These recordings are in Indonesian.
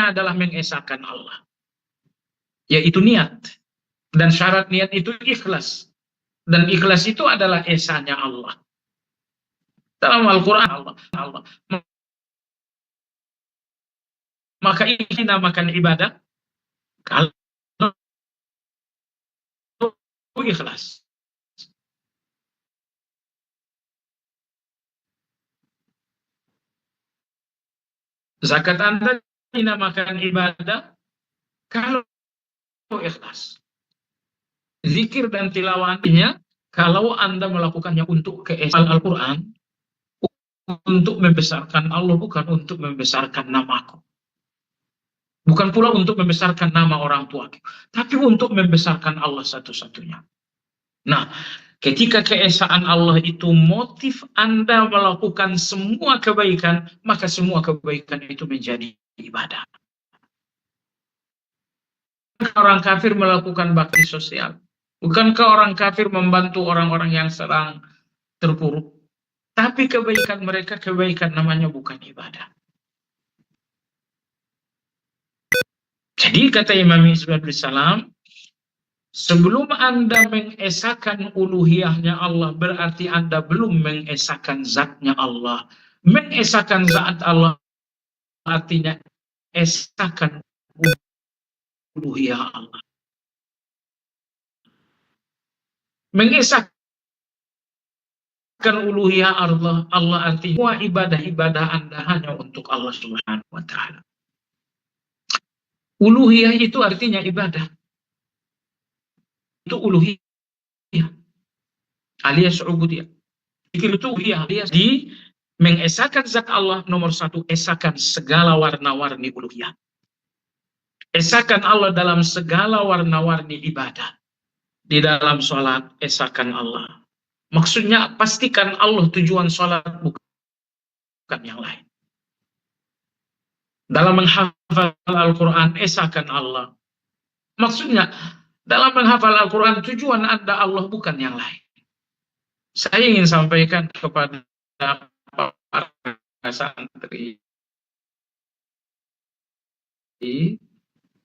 adalah mengesahkan Allah, yaitu niat. Dan syarat niat itu ikhlas. Dan ikhlas itu adalah esanya Allah. Dalam Al-Quran Allah. Maka ini dinamakan ibadah kalau ikhlas. Zakat Anda dinamakan ibadah kalau ikhlas. Zikir dan tilawahnya kalau Anda melakukannya untuk keesaan Al-Quran, untuk membesarkan Allah, bukan untuk membesarkan namaku. Bukan pula untuk membesarkan nama orang tuaku, tapi untuk membesarkan Allah satu-satunya. Nah, ketika keesaan Allah itu motif Anda melakukan semua kebaikan, maka semua kebaikan itu menjadi ibadah. Orang kafir melakukan bakti sosial. Bukankah orang kafir membantu orang-orang yang sedang terpuruk? Tapi kebaikan mereka, kebaikan namanya bukan ibadah. Jadi kata Imam Isa bin Salam, sebelum Anda mengesahkan uluhiyahnya Allah, berarti Anda belum mengesahkan zatnya Allah. Mengesahkan zat Allah artinya esahkan uluhiyah Allah. Mengesahkan uluhiyah Allah artinya semua ibadah-ibadah Anda hanya untuk Allah Subhanahu wa Ta'ala. Uluhiyah itu artinya ibadah. Itu uluhiyah alias ubudiyah. Itu uluhiyah alias di mengesahkan zat Allah. Nomor satu, esahkan segala warna-warni uluhiyah. Esahkan Allah dalam segala warna-warni ibadah. Di dalam sholat, esahkan Allah. Maksudnya pastikan Allah tujuan sholat, bukan yang lain. Dalam menghafal Al-Quran, esahkan Allah. Maksudnya, dalam menghafal Al-Quran, tujuan Anda Allah, bukan yang lain. Saya ingin sampaikan kepada para santri,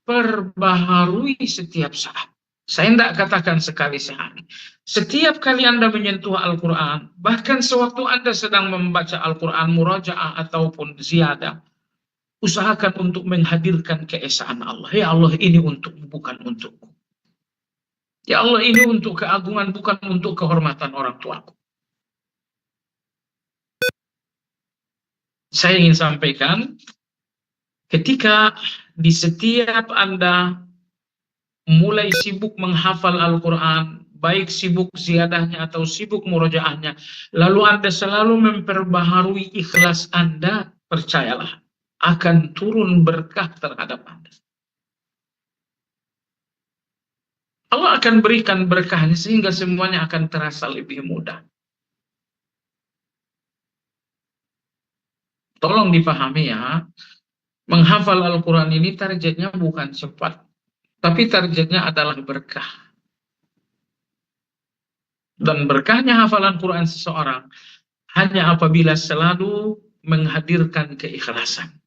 perbaharui setiap saat. Saya tidak katakan sekali sehari. Setiap kali Anda menyentuh Al-Quran, bahkan sewaktu Anda sedang membaca Al-Quran, murajaah ataupun ziyadah, usahakan untuk menghadirkan keesaan Allah. Ya Allah, ini untukmu, bukan untukku. Ya Allah, ini untuk keagungan, bukan untuk kehormatan orang tuaku. Saya ingin sampaikan, ketika di setiap Anda mulai sibuk menghafal Al-Quran, baik sibuk ziyadahnya atau sibuk murojaahnya, lalu Anda selalu memperbaharui ikhlas Anda, percayalah, akan turun berkah terhadap Anda. Allah akan berikan berkahnya sehingga semuanya akan terasa lebih mudah. Tolong dipahami ya, menghafal Al-Quran ini targetnya bukan cepat, tapi targetnya adalah berkah. Dan berkahnya hafalan Quran seseorang hanya apabila selalu menghadirkan keikhlasan.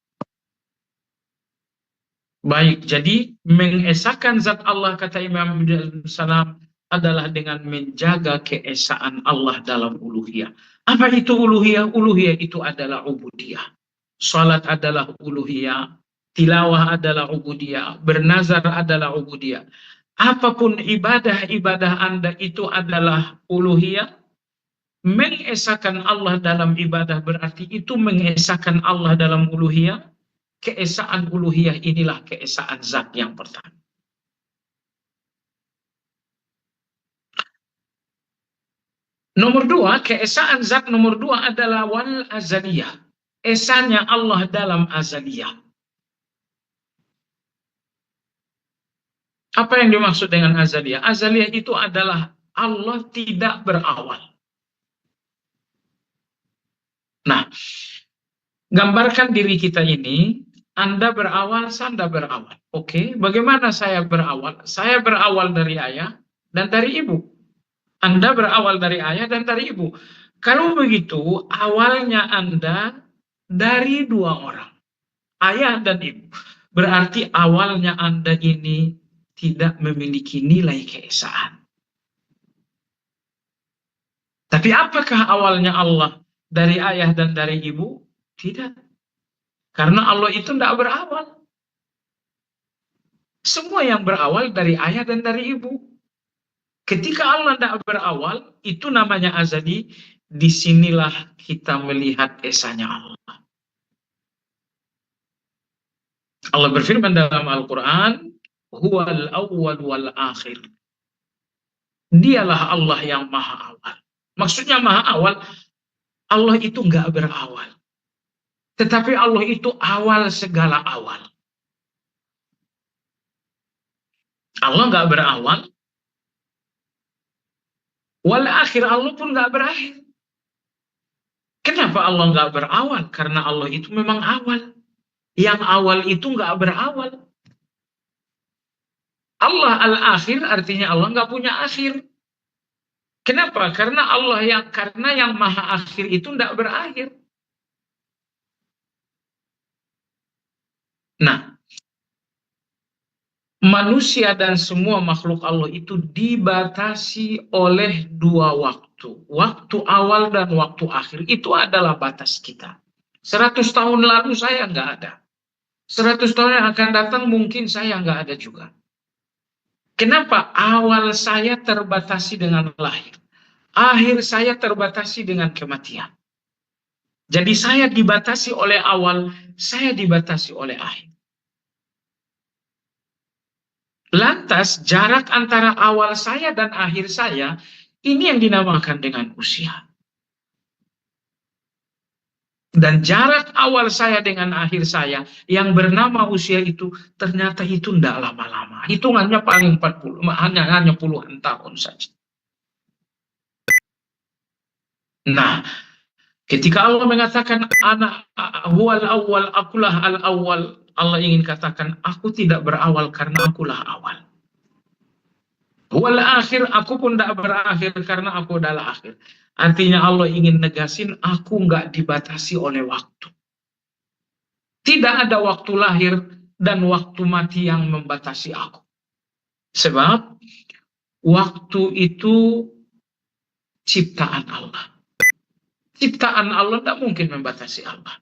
Baik, jadi mengesahkan zat Allah, kata Imam Ibn Salam, adalah dengan menjaga keesaan Allah dalam uluhiyah. Apa itu uluhiyah? Uluhiyah itu adalah ubudiyah. Salat adalah uluhiyah, tilawah adalah ubudiyah, bernazar adalah ubudiyah. Apapun ibadah-ibadah Anda itu adalah uluhiyah. Mengesahkan Allah dalam ibadah berarti itu mengesahkan Allah dalam uluhiyah. Keesaan uluhiyah inilah keesaan zat yang pertama. Nomor dua, keesaan zat nomor dua adalah wal azaliyah. Esanya Allah dalam azaliyah. Apa yang dimaksud dengan azaliyah? Azaliyah itu adalah Allah tidak berawal. Nah, gambarkan diri kita ini, Anda berawal, Anda berawal. Oke, bagaimana saya berawal? Saya berawal dari ayah dan dari ibu. Anda berawal dari ayah dan dari ibu. Kalau begitu, awalnya Anda dari dua orang, ayah dan ibu. berarti awalnya Anda ini tidak memiliki nilai keesaan. Tapi apakah awalnya Allah dari ayah dan dari ibu? Tidak. Karena Allah itu tidak berawal. Semua yang berawal dari ayah dan dari ibu. Ketika Allah tidak berawal, itu namanya azali. Disinilah kita melihat esanya Allah. Allah berfirman dalam Al-Quran, Huwal awwal wal akhir. Dialah Allah yang maha awal. Maksudnya maha awal, Allah itu nggak berawal. Tetapi Allah itu awal segala awal. Allah nggak berawal. Wal akhir, Allah pun nggak berakhir. Kenapa Allah nggak berawal? Karena Allah itu memang awal. Yang awal itu nggak berawal. Allah al-akhir artinya Allah nggak punya akhir. Kenapa? Karena yang maha akhir itu nggak berakhir. Nah, manusia dan semua makhluk Allah itu dibatasi oleh dua waktu. Waktu awal dan waktu akhir. Itu adalah batas kita. 100 tahun lalu saya nggak ada. 100 tahun yang akan datang mungkin saya nggak ada juga. Kenapa? Awal saya terbatasi dengan lahir. Akhir saya terbatasi dengan kematian. Jadi saya dibatasi oleh awal, saya dibatasi oleh akhir. Lantas jarak antara awal saya dan akhir saya, ini yang dinamakan dengan usia. Dan jarak awal saya dengan akhir saya, yang bernama usia itu, ternyata itu tidak lama-lama. Hitungannya paling 40, hanya puluhan tahun saja. Nah, ketika Allah mengatakan, Ana huwal awwal, akulah al-awwal, Allah ingin katakan, aku tidak berawal karena akulah awal. Wal akhir, aku pun tidak berakhir karena aku adalah akhir. Artinya Allah ingin negasin, aku nggak dibatasi oleh waktu. Tidak ada waktu lahir dan waktu mati yang membatasi aku. Sebab waktu itu ciptaan Allah. Ciptaan Allah tidak mungkin membatasi Allah.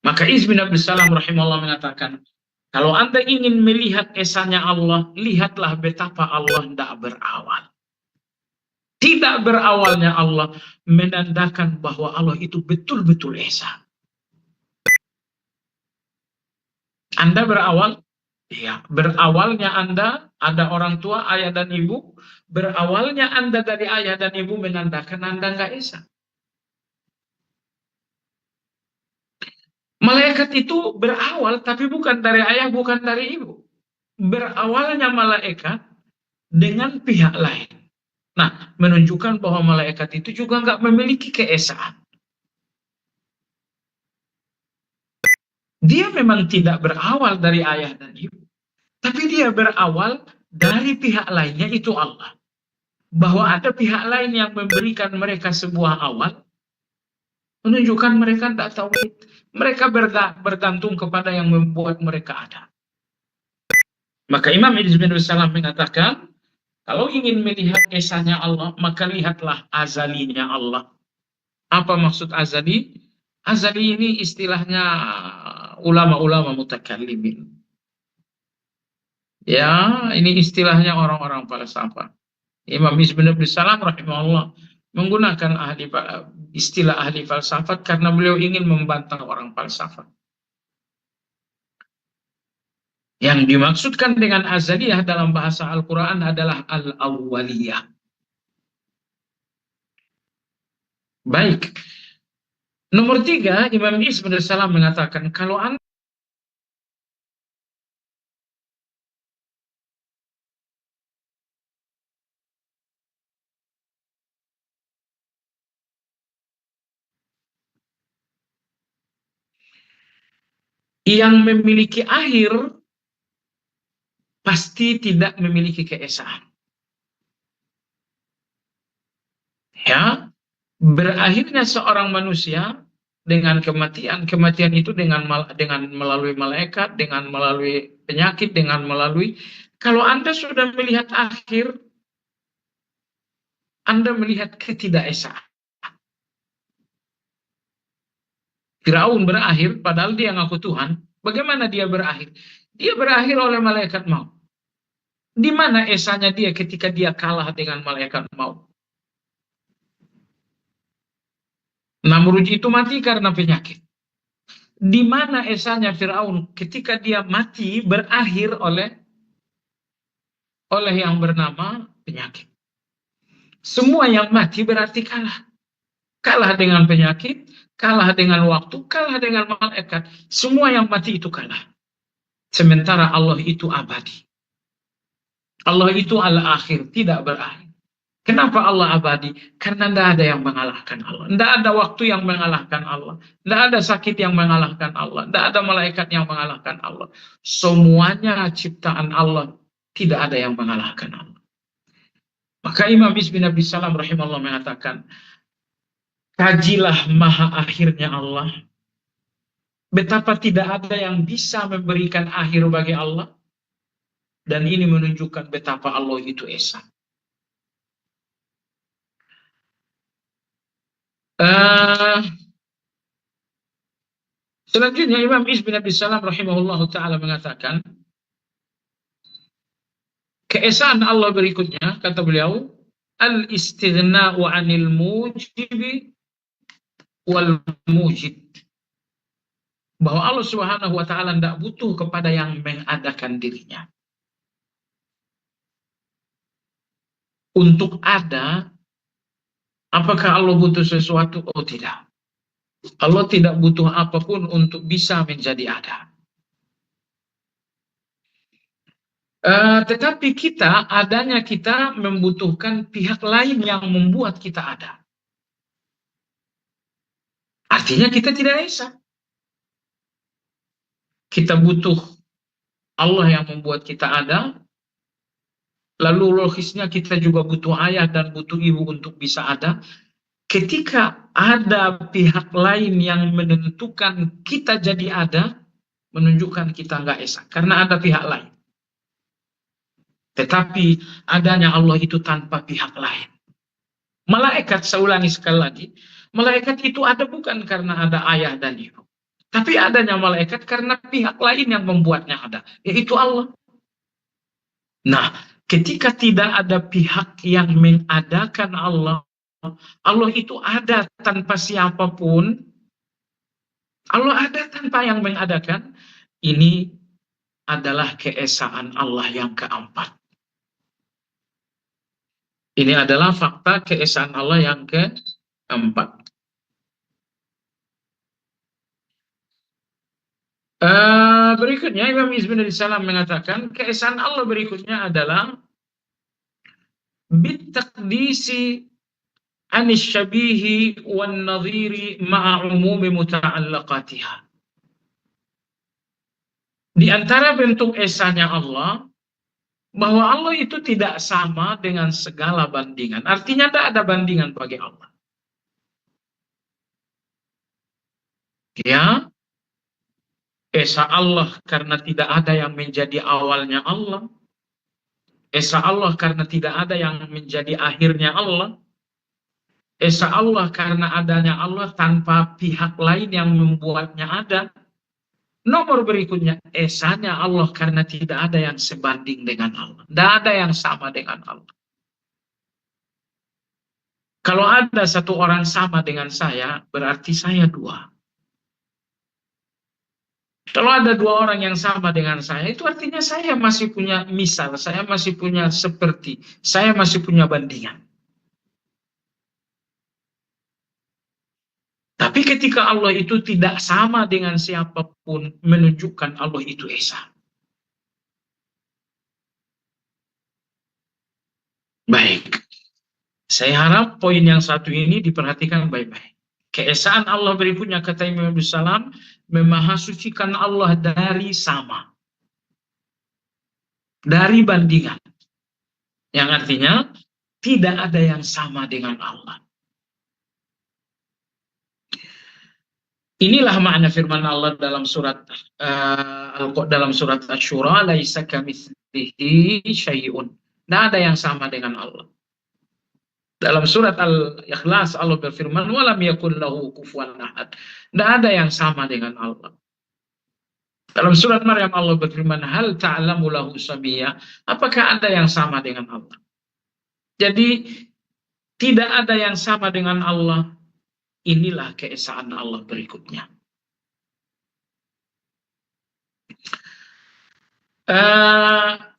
Maka Izz bin Abdus Salam rahimahullah mengatakan, kalau Anda ingin melihat esanya Allah, lihatlah betapa Allah tidak berawal. Tidak berawalnya Allah menandakan bahwa Allah itu betul-betul esa. Anda berawal, ya, berawalnya Anda ada orang tua, ayah dan ibu, berawalnya Anda dari ayah dan ibu menandakan Anda nggak esa. Malaikat itu berawal, tapi bukan dari ayah, bukan dari ibu. Berawalnya malaikat dengan pihak lain. Nah, menunjukkan bahwa malaikat itu juga nggak memiliki keesaan. Dia memang tidak berawal dari ayah dan ibu. Tapi dia berawal dari pihak lainnya, itu Allah. Bahwa ada pihak lain yang memberikan mereka sebuah awal, menunjukkan mereka tidak tauhid. Mereka bergantung kepada yang membuat mereka ada. Maka Imam Izz bin Salam mengatakan, kalau ingin melihat esanya Allah, maka lihatlah azalinya Allah. Apa maksud azali? Azali ini istilahnya ulama-ulama mutakallimin. Ya, ini istilahnya orang-orang falsafah. Imam Izz bin Salam rahimahullah menggunakan istilah ahli falsafat karena beliau ingin membantah orang falsafat. Yang dimaksudkan dengan azaliyah dalam bahasa Al-Quran adalah al-awwaliyah. Baik. Nomor 3, Imam Izz bin Salam mengatakan, kalau Anda yang memiliki akhir, pasti tidak memiliki keesaan. Ya, berakhirnya seorang manusia dengan kematian. Kematian itu dengan melalui malaikat, dengan melalui penyakit, dengan melalui. Kalau Anda sudah melihat akhir, Anda melihat ketidakesaan. Firaun berakhir, padahal dia ngaku Tuhan. Bagaimana dia berakhir? Dia berakhir oleh malaikat maut. Di mana esanya dia ketika dia kalah dengan malaikat maut? Namrud itu mati karena penyakit. Di mana esanya Firaun ketika dia mati berakhir oleh yang bernama penyakit. Semua yang mati berarti kalah. Kalah dengan penyakit, kalah dengan waktu, kalah dengan malaikat. Semua yang mati itu kalah. Sementara Allah itu abadi. Allah itu al-akhir, tidak berakhir. Kenapa Allah abadi? Karena tidak ada yang mengalahkan Allah. Tidak ada waktu yang mengalahkan Allah. Tidak ada sakit yang mengalahkan Allah. Tidak ada malaikat yang mengalahkan Allah. Semuanya ciptaan Allah. Tidak ada yang mengalahkan Allah. Maka Imam Is bin Abi Salam rahimahullah mengatakan, kajilah maha akhirnya Allah. Betapa tidak ada yang bisa memberikan akhir bagi Allah. Dan ini menunjukkan betapa Allah itu esa. Selanjutnya Imam Is bin Abi Salam rahimahullah ta'ala mengatakan, keesaan Allah berikutnya, kata beliau, al-istighna'u 'anil mujibi wal mujid. Bahwa Allah Subhanahu wa taala tidak butuh kepada yang mengadakan dirinya. Untuk ada, apakah Allah butuh sesuatu? Oh tidak. Allah tidak butuh apapun untuk bisa menjadi ada. Tetapi adanya kita membutuhkan pihak lain yang membuat kita ada. Artinya kita tidak esa. Kita butuh Allah yang membuat kita ada. Lalu logisnya kita juga butuh ayah dan butuh ibu untuk bisa ada. Ketika ada pihak lain yang menentukan kita jadi ada, menunjukkan kita nggak esa. Karena ada pihak lain. Tetapi adanya Allah itu tanpa pihak lain. Malaikat, saya ulangi sekali lagi, malaikat itu ada bukan karena ada ayah dan ibu. Tapi adanya malaikat karena pihak lain yang membuatnya ada, yaitu Allah. Nah, ketika tidak ada pihak yang mengadakan Allah, Allah itu ada tanpa siapapun, Allah ada tanpa yang mengadakan, ini adalah keesaan Allah yang keempat. Ini adalah fakta keesaan Allah yang keempat. Berikutnya Imam Is bin Abi Salam mengatakan keesaan Allah berikutnya adalah bitaqdisi anis syabihi wan nadhiri ma'a umumi muta'allaqatiha. Di antara bentuk esanya Allah, bahwa Allah itu tidak sama dengan segala bandingan. Artinya tidak ada bandingan bagi Allah. Ya, esa Allah karena tidak ada yang menjadi awalnya Allah. Esa Allah karena tidak ada yang menjadi akhirnya Allah. Esa Allah karena adanya Allah tanpa pihak lain yang membuatnya ada. Nomor berikutnya, esanya Allah karena tidak ada yang sebanding dengan Allah. Tidak ada yang sama dengan Allah. Kalau ada satu orang sama dengan saya, berarti saya dua. Kalau ada dua orang yang sama dengan saya, itu artinya saya masih punya misal, saya masih punya seperti, saya masih punya bandingan. Tapi ketika Allah itu tidak sama dengan siapapun, menunjukkan Allah itu esa. Baik. Saya harap poin yang satu ini diperhatikan baik-baik. Keesaan Allah berikutnya, kata Imam Abdus Salam, memahasucikan Allah dari sama. Dari bandingan. Yang artinya, tidak ada yang sama dengan Allah. Inilah makna firman Allah dalam surat dalam surat Asy-Syura, laisa kamitslihi syai'un. Tidak ada yang sama dengan Allah. Dalam surat Al-Ikhlas Allah berfirman, walam yakul lahu kufuwan ahad. Tidak ada yang sama dengan Allah. Dalam surat Maryam Allah berfirman, hal ta'lamu lahu samiyya. Apakah ada yang sama dengan Allah? Jadi tidak ada yang sama dengan Allah. Inilah keesaan Allah berikutnya.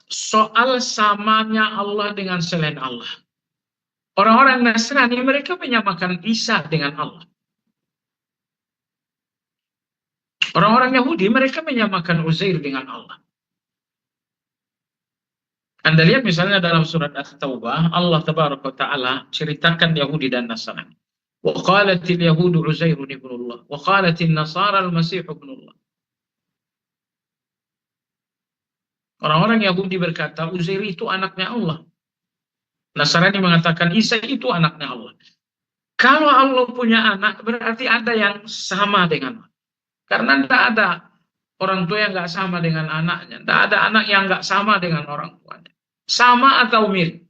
Soal samanya Allah dengan selain Allah. Orang-orang Nasrani mereka menyamakan Isa dengan Allah. Orang-orang Yahudi mereka menyamakan Uzair dengan Allah. Anda lihat misalnya dalam surat At-Taubah, Allah Tabaraka Ta'ala ceritakan Yahudi dan Nasrani. Wa qalatil yahudu Uzairun ibnullah, wa qalatil nasara al-Masih ibnullah. Orang-orang Yahudi berkata, Uzair itu anaknya Allah. Nasrani mengatakan, Isa itu anaknya Allah. Kalau Allah punya anak, berarti ada yang sama dengan Allah. Karena tidak ada orang tua yang nggak sama dengan anaknya. Tidak ada anak yang nggak sama dengan orang tuanya. Sama atau mirip.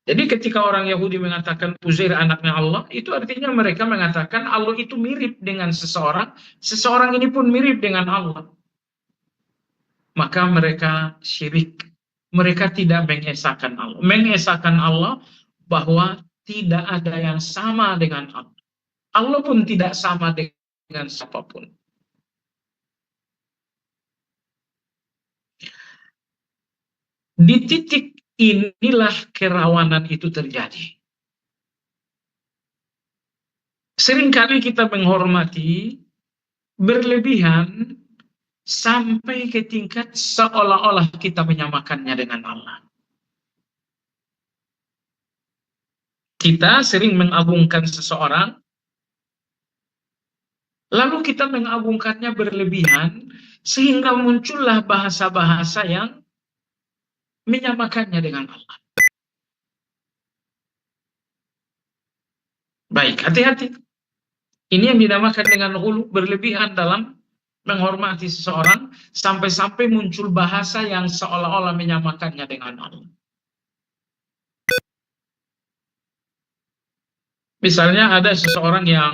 Jadi ketika orang Yahudi mengatakan Uzair anaknya Allah, itu artinya mereka mengatakan Allah itu mirip dengan seseorang. Seseorang ini pun mirip dengan Allah. Maka mereka syirik. Mereka tidak mengesahkan Allah. Mengesahkan Allah bahwa tidak ada yang sama dengan Allah. Allah pun tidak sama dengan siapapun. Di titik inilah kerawanan itu terjadi. Seringkali kita menghormati berlebihan sampai ke tingkat seolah-olah kita menyamakannya dengan Allah. Kita sering mengagungkan seseorang, lalu kita mengagungkannya berlebihan, sehingga muncullah bahasa-bahasa yang menyamakannya dengan Allah. Baik, hati-hati. Ini yang dinamakan dengan ghulu, berlebihan dalam menghormati seseorang, sampai-sampai muncul bahasa yang seolah-olah menyamakannya dengan Allah. Misalnya ada seseorang yang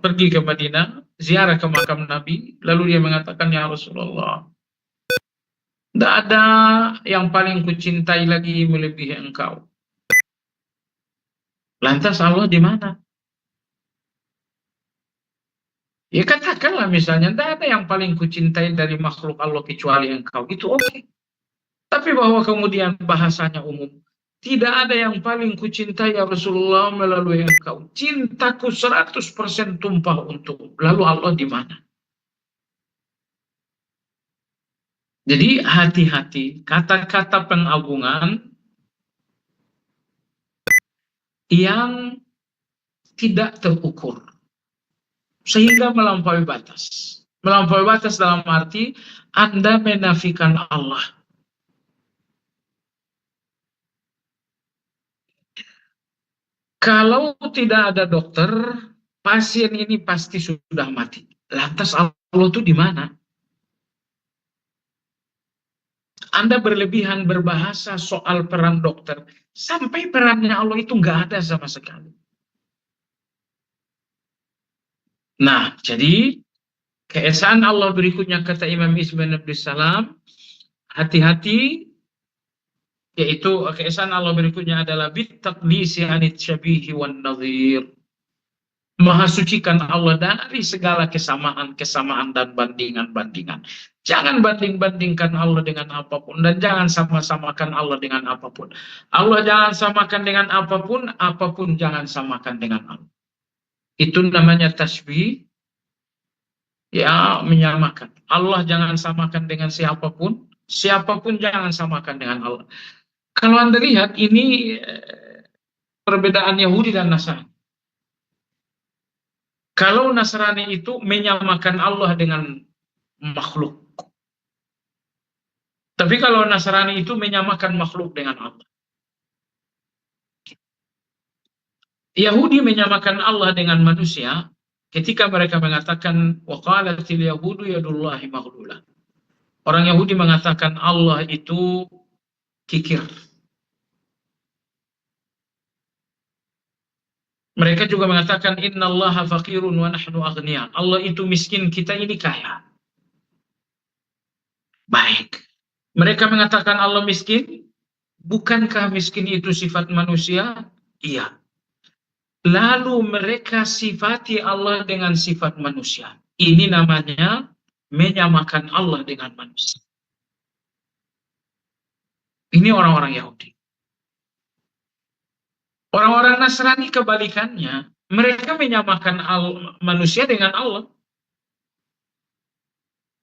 pergi ke Madinah, ziarah ke makam Nabi, lalu dia mengatakan, ya Rasulullah, tidak ada yang paling kucintai lagi melebihi engkau. Lantas Allah di mana? Ya katakanlah misalnya, tidak ada yang paling kucintai dari makhluk Allah kecuali engkau. Itu oke. Tapi bahwa kemudian bahasanya umum. Tidak ada yang paling kucintai ya Rasulullah melalui engkau. Cintaku 100% tumpah untuk. Lalu Allah di mana? Jadi hati-hati. Kata-kata pengagungan yang tidak terukur. Sehingga melampaui batas. Melampaui batas dalam arti Anda menafikan Allah. Kalau tidak ada dokter, pasien ini pasti sudah mati. Lantas Allah itu di mana? Anda berlebihan berbahasa soal peran dokter. Sampai perannya Allah itu nggak ada sama sekali. Nah, jadi keesaan Allah berikutnya kata Imam Izz bin Abdussalam, hati-hati, yaitu keesaan Allah berikutnya adalah bittaqdisi anit syabihi wan nadhir. Maha sucikan Allah dari segala kesamaan dan bandingan-bandingan. Jangan banding-bandingkan Allah dengan apapun, dan jangan sama-samakan Allah dengan apapun. Allah jangan samakan dengan apapun, apapun jangan samakan dengan Allah. Itu namanya tasbih, ya, menyamakan. Allah jangan samakan dengan siapapun, siapapun jangan samakan dengan Allah. Kalau Anda lihat, ini perbedaan Yahudi dan Nasrani. Kalau Nasrani itu menyamakan Allah dengan makhluk. Tapi kalau Nasrani itu menyamakan makhluk dengan Allah. Yahudi menyamakan Allah dengan manusia ketika mereka mengatakan waqalatil yahudu yadullahi maghlulah. Orang Yahudi mengatakan Allah itu kikir. Mereka juga mengatakan innallaha faqirun wa nahnu aghnia. Allah itu miskin, kita ini kaya. Baik. Mereka mengatakan Allah miskin, bukankah miskin itu sifat manusia? Iya. Lalu mereka sifati Allah dengan sifat manusia. Ini namanya menyamakan Allah dengan manusia. Ini orang-orang Yahudi. Orang-orang Nasrani kebalikannya, mereka menyamakan manusia dengan Allah.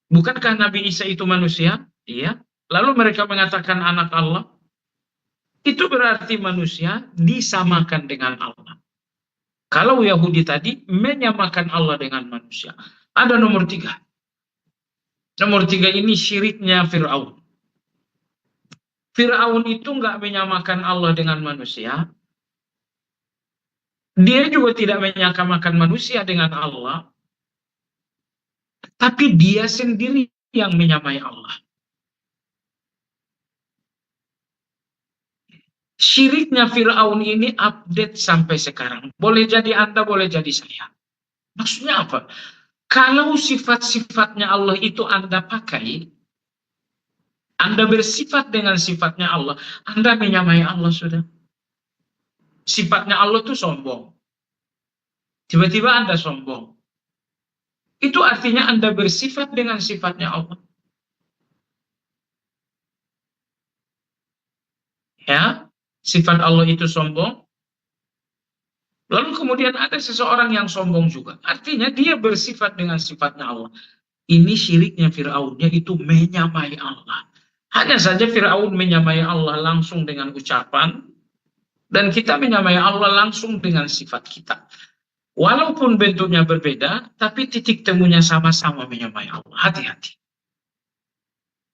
Bukankah Nabi Isa itu manusia? Iya. Lalu mereka mengatakan anak Allah. Itu berarti manusia disamakan dengan Allah. Kalau Yahudi tadi menyamakan Allah dengan manusia. Ada nomor 3. Nomor 3 ini syiriknya Fir'aun. Fir'aun itu nggak menyamakan Allah dengan manusia. Dia juga tidak menyamakan manusia dengan Allah. Tapi dia sendiri yang menyamai Allah. Syiriknya Fir'aun ini update sampai sekarang. Boleh jadi Anda, boleh jadi saya. Maksudnya apa? Kalau sifat-sifatnya Allah itu Anda pakai, Anda bersifat dengan sifatnya Allah, Anda menyamai Allah sudah. Sifatnya Allah itu sombong. Tiba-tiba Anda sombong. Itu artinya Anda bersifat dengan sifatnya Allah. Ya, sifat Allah itu sombong. Lalu kemudian ada seseorang yang sombong juga. Artinya dia bersifat dengan sifatnya Allah. Ini syiriknya Fir'aun, yaitu menyamai Allah. Hanya saja Fir'aun menyamai Allah langsung dengan ucapan, dan kita menyamai Allah langsung dengan sifat kita. Walaupun bentuknya berbeda, tapi titik temunya sama-sama menyamai Allah. Hati-hati.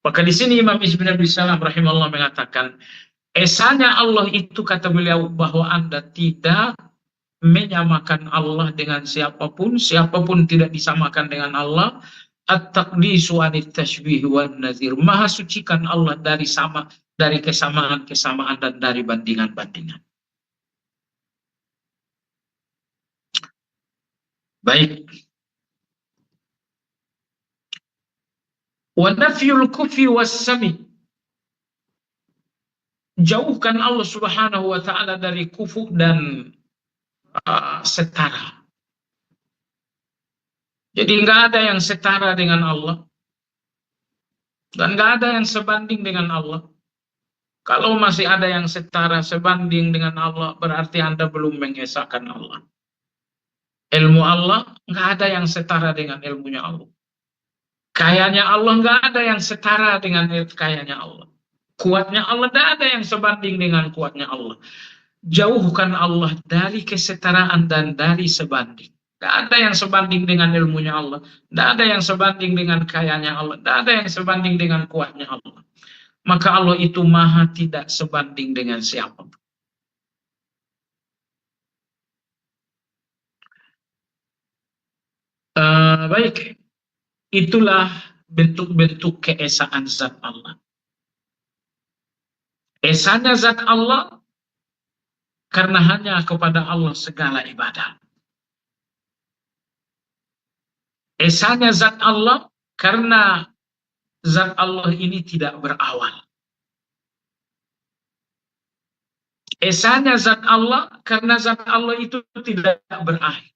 Maka di sini Imam Ibn Abi Salam rahimahullah mengatakan, esanya Allah itu, kata beliau, bahwa Anda tidak menyamakan Allah dengan siapapun, siapapun tidak disamakan dengan Allah. At-taqdisu anit tashbih wan nazir. Maha sucikan Allah dari kesamaan-kesamaan dan dari bandingan-bandingan. Baik. Wa nafyul kufi was-sami. Jauhkan Allah Subhanahu wa taala dari kufu dan setara. Jadi nggak ada yang setara dengan Allah. Dan nggak ada yang sebanding dengan Allah. Kalau masih ada yang setara sebanding dengan Allah, berarti Anda belum mengesahkan Allah. Ilmu Allah, nggak ada yang setara dengan ilmunya Allah. Kayanya Allah, nggak ada yang setara dengan kayanya Allah. Kuatnya Allah, nggak ada yang sebanding dengan kuatnya Allah. Jauhkan Allah dari kesetaraan dan dari sebanding. Tidak ada yang sebanding dengan ilmunya Allah. Tidak ada yang sebanding dengan kayanya Allah. Tidak ada yang sebanding dengan kuatnya Allah. Maka Allah itu maha tidak sebanding dengan siapapun. Baik. Itulah bentuk-bentuk keesaan zat Allah. Esanya zat Allah karena hanya kepada Allah segala ibadah. Esanya zat Allah karena zat Allah ini tidak berawal. Esanya zat Allah karena zat Allah itu tidak berakhir.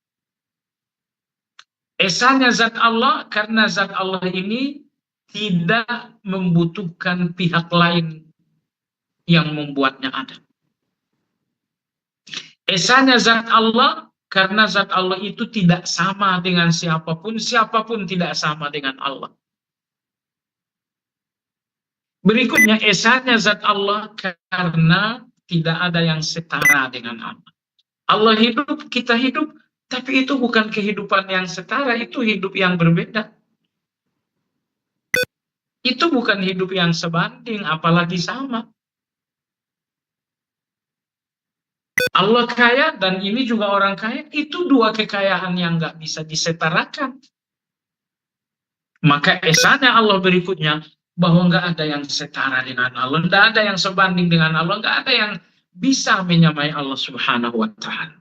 Esanya zat Allah karena zat Allah ini tidak membutuhkan pihak lain yang membuatnya ada. Esanya zat Allah karena zat Allah itu tidak sama dengan siapapun, siapapun tidak sama dengan Allah. Berikutnya, esanya zat Allah karena tidak ada yang setara dengan Allah. Allah hidup, kita hidup, tapi itu bukan kehidupan yang setara, itu hidup yang berbeda. Itu bukan hidup yang sebanding, apalagi sama. Allah kaya dan ini juga orang kaya, itu dua kekayaan yang nggak bisa disetarakan. Maka esanya Allah berikutnya, bahwa nggak ada yang setara dengan Allah, nggak ada yang sebanding dengan Allah, nggak ada yang bisa menyamai Allah Subhanahu wa Ta'ala.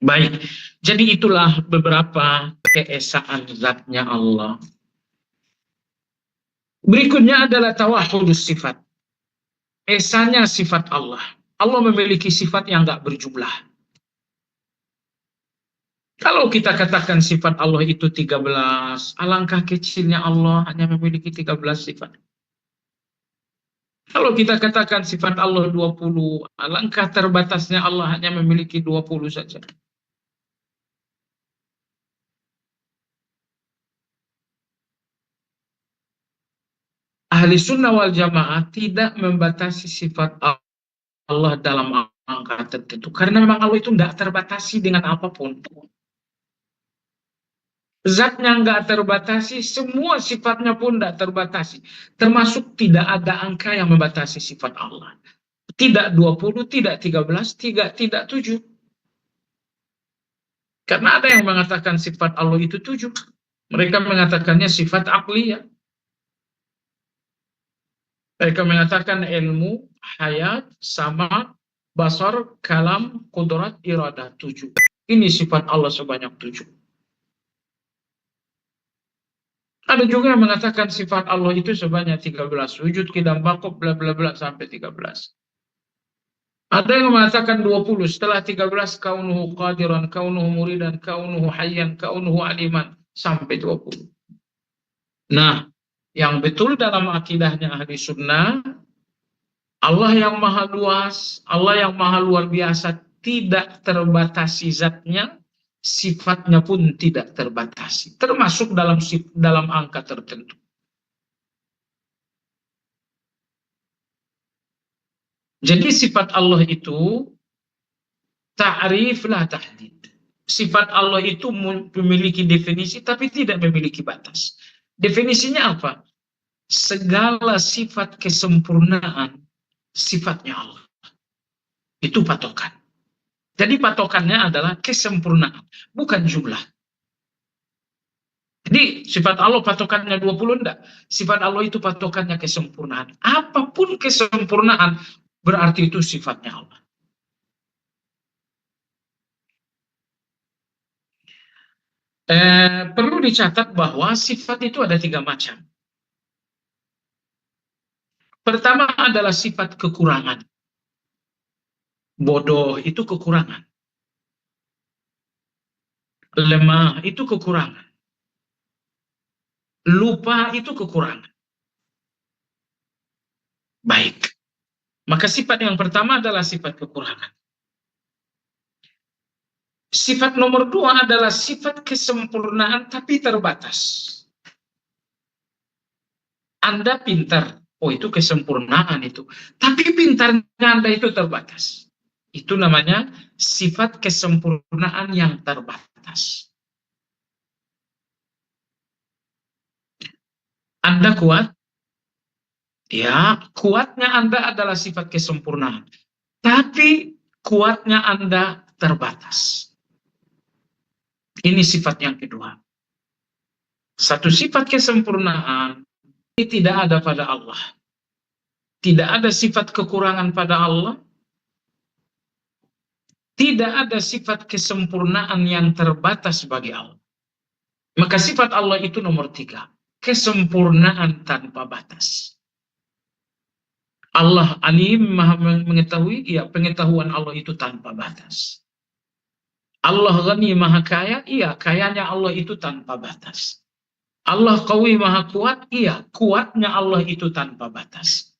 Baik, jadi itulah beberapa keesaan zatnya Allah. Berikutnya adalah tawahudus sifat. Esanya sifat Allah. Allah memiliki sifat yang nggak berjumlah. Kalau kita katakan sifat Allah itu 13, alangkah kecilnya Allah hanya memiliki 13 sifat. Kalau kita katakan sifat Allah 20, alangkah terbatasnya Allah hanya memiliki 20 saja. Ahli sunnah wal jamaah tidak membatasi sifat Allah dalam angka tertentu. Karena memang Allah itu tidak terbatasi dengan apapun. Zatnya nggak terbatasi, semua sifatnya pun tidak terbatasi. Termasuk tidak ada angka yang membatasi sifat Allah. Tidak 20, tidak 13, tidak 7. Karena ada yang mengatakan sifat Allah itu 7. Mereka mengatakannya sifat akliyah. Mereka mengatakan ilmu, hayat, sama, basar, kalam, kudrat, iradah 7. Ini sifat Allah sebanyak 7. Ada juga yang mengatakan sifat Allah itu sebanyak 13. Wujud, qidam, baqo, bla bla bla sampai 13. Ada yang mengatakan 20. Setelah 13, kaunuhu qadiran, kaunuhu muridan, kaunuhu hayyan, kaunuhu aliman sampai 20. Nah, yang betul dalam akidahnya ahli sunnah, Allah yang maha luas, Allah yang maha luar biasa, tidak terbatasi zatnya, sifatnya pun tidak terbatasi, termasuk dalam angka tertentu. Jadi sifat Allah itu ta'rif la tahdid. Sifat Allah itu memiliki definisi tapi tidak memiliki batas. Definisinya apa? Segala sifat kesempurnaan sifatnya Allah. Itu patokan. Jadi patokannya adalah kesempurnaan, bukan jumlah. Jadi sifat Allah patokannya 20 enggak. Sifat Allah itu patokannya kesempurnaan. Apapun kesempurnaan berarti itu sifatnya Allah. Perlu dicatat bahwa sifat itu ada 3 macam. Pertama adalah sifat kekurangan. Bodoh itu kekurangan. Lemah itu kekurangan. Lupa itu kekurangan. Baik. Maka sifat yang pertama adalah sifat kekurangan. Sifat nomor 2 adalah sifat kesempurnaan tapi terbatas. Anda pintar. Oh, itu kesempurnaan itu. Tapi pintarnya Anda itu terbatas. Itu namanya sifat kesempurnaan yang terbatas. Anda kuat? Ya, kuatnya Anda adalah sifat kesempurnaan. Tapi kuatnya Anda terbatas. Ini sifat yang kedua. Satu sifat kesempurnaan ini tidak ada pada Allah. Tidak ada sifat kekurangan pada Allah. Tidak ada sifat kesempurnaan yang terbatas bagi Allah. Maka sifat Allah itu nomor 3. Kesempurnaan tanpa batas. Allah alim, maha mengetahui, ya pengetahuan Allah itu tanpa batas. Allah ghani, maha kaya, iya kayanya Allah itu tanpa batas. Allah qawi, maha kuat, iya kuatnya Allah itu tanpa batas.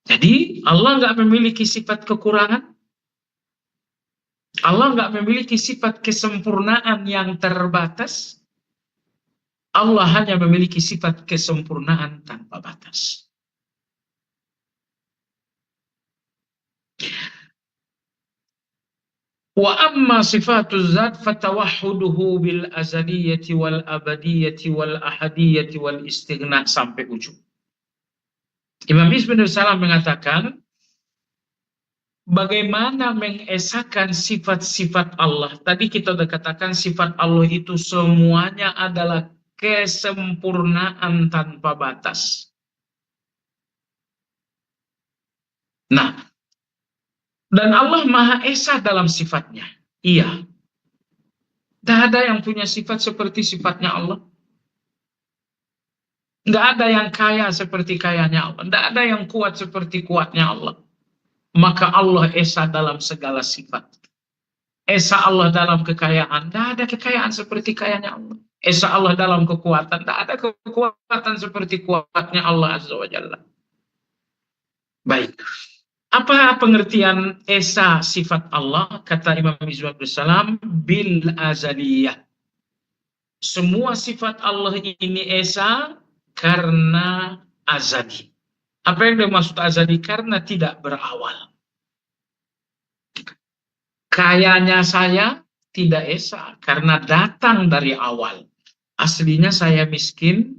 Jadi Allah nggak memiliki sifat kekurangan. Allah nggak memiliki sifat kesempurnaan yang terbatas. Allah hanya memiliki sifat kesempurnaan tanpa batas. Wa amma sifatuz zat fatawahhuduhu bil azaliyati wal abadiyati wal ahadiyati wal istighna sampai ujung. Imam Izz bin Salam mengatakan, bagaimana mengesahkan sifat-sifat Allah. Tadi kita sudah katakan sifat Allah itu semuanya adalah kesempurnaan tanpa batas. Nah, dan Allah Maha Esa dalam sifatnya. Iya. Tidak ada yang punya sifat seperti sifatnya Allah. Nggak ada yang kaya seperti kayanya Allah. Tidak ada yang kuat seperti kuatnya Allah. Maka Allah Esa dalam segala sifat. Esa Allah dalam kekayaan. Tidak ada kekayaan seperti kayanya Allah. Esa Allah dalam kekuatan. Tidak ada kekuatan seperti kuatnya Allah Azza wa Jalla. Baik. Apa pengertian Esa sifat Allah? Kata Imam Izz bin Salam, bil azaliyah. Semua sifat Allah ini Esa karena azali. Apa yang dimaksud azali? Karena tidak berawal. Kayanya saya tidak Esa karena datang dari awal. Aslinya saya miskin,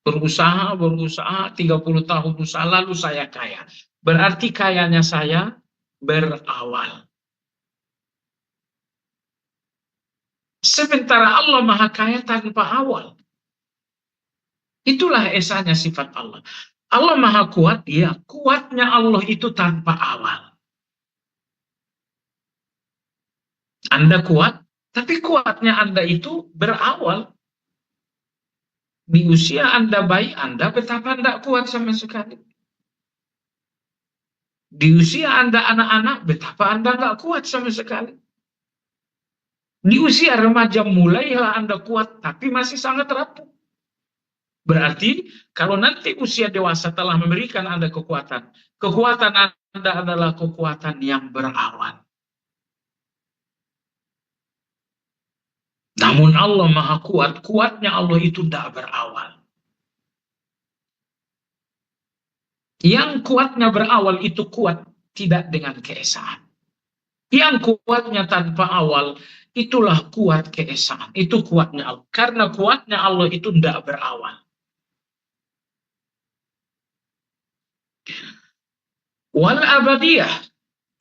berusaha 30 tahun usaha lalu saya kaya. Berarti kayanya saya berawal. Sementara Allah Maha Kaya tanpa awal. Itulah esanya sifat Allah. Allah Maha Kuat, ya, kuatnya Allah itu tanpa awal. Anda kuat, tapi kuatnya Anda itu berawal. Di usia Anda bayi, Anda betapa Anda kuat sama sekali. Di usia Anda anak-anak, betapa Anda nggak kuat sama sekali. Di usia remaja mulailah Anda kuat, tapi masih sangat rapuh. Berarti kalau nanti usia dewasa telah memberikan Anda kekuatan, kekuatan Anda adalah kekuatan yang berawal. Namun Allah Maha Kuat, kuatnya Allah itu tidak berawal. Yang kuatnya berawal itu kuat tidak dengan keesaan. Yang kuatnya tanpa awal, itulah kuat keesaan. Itu kuatnya Allah. Karena kuatnya Allah itu tidak berawal. Wal abadiyah.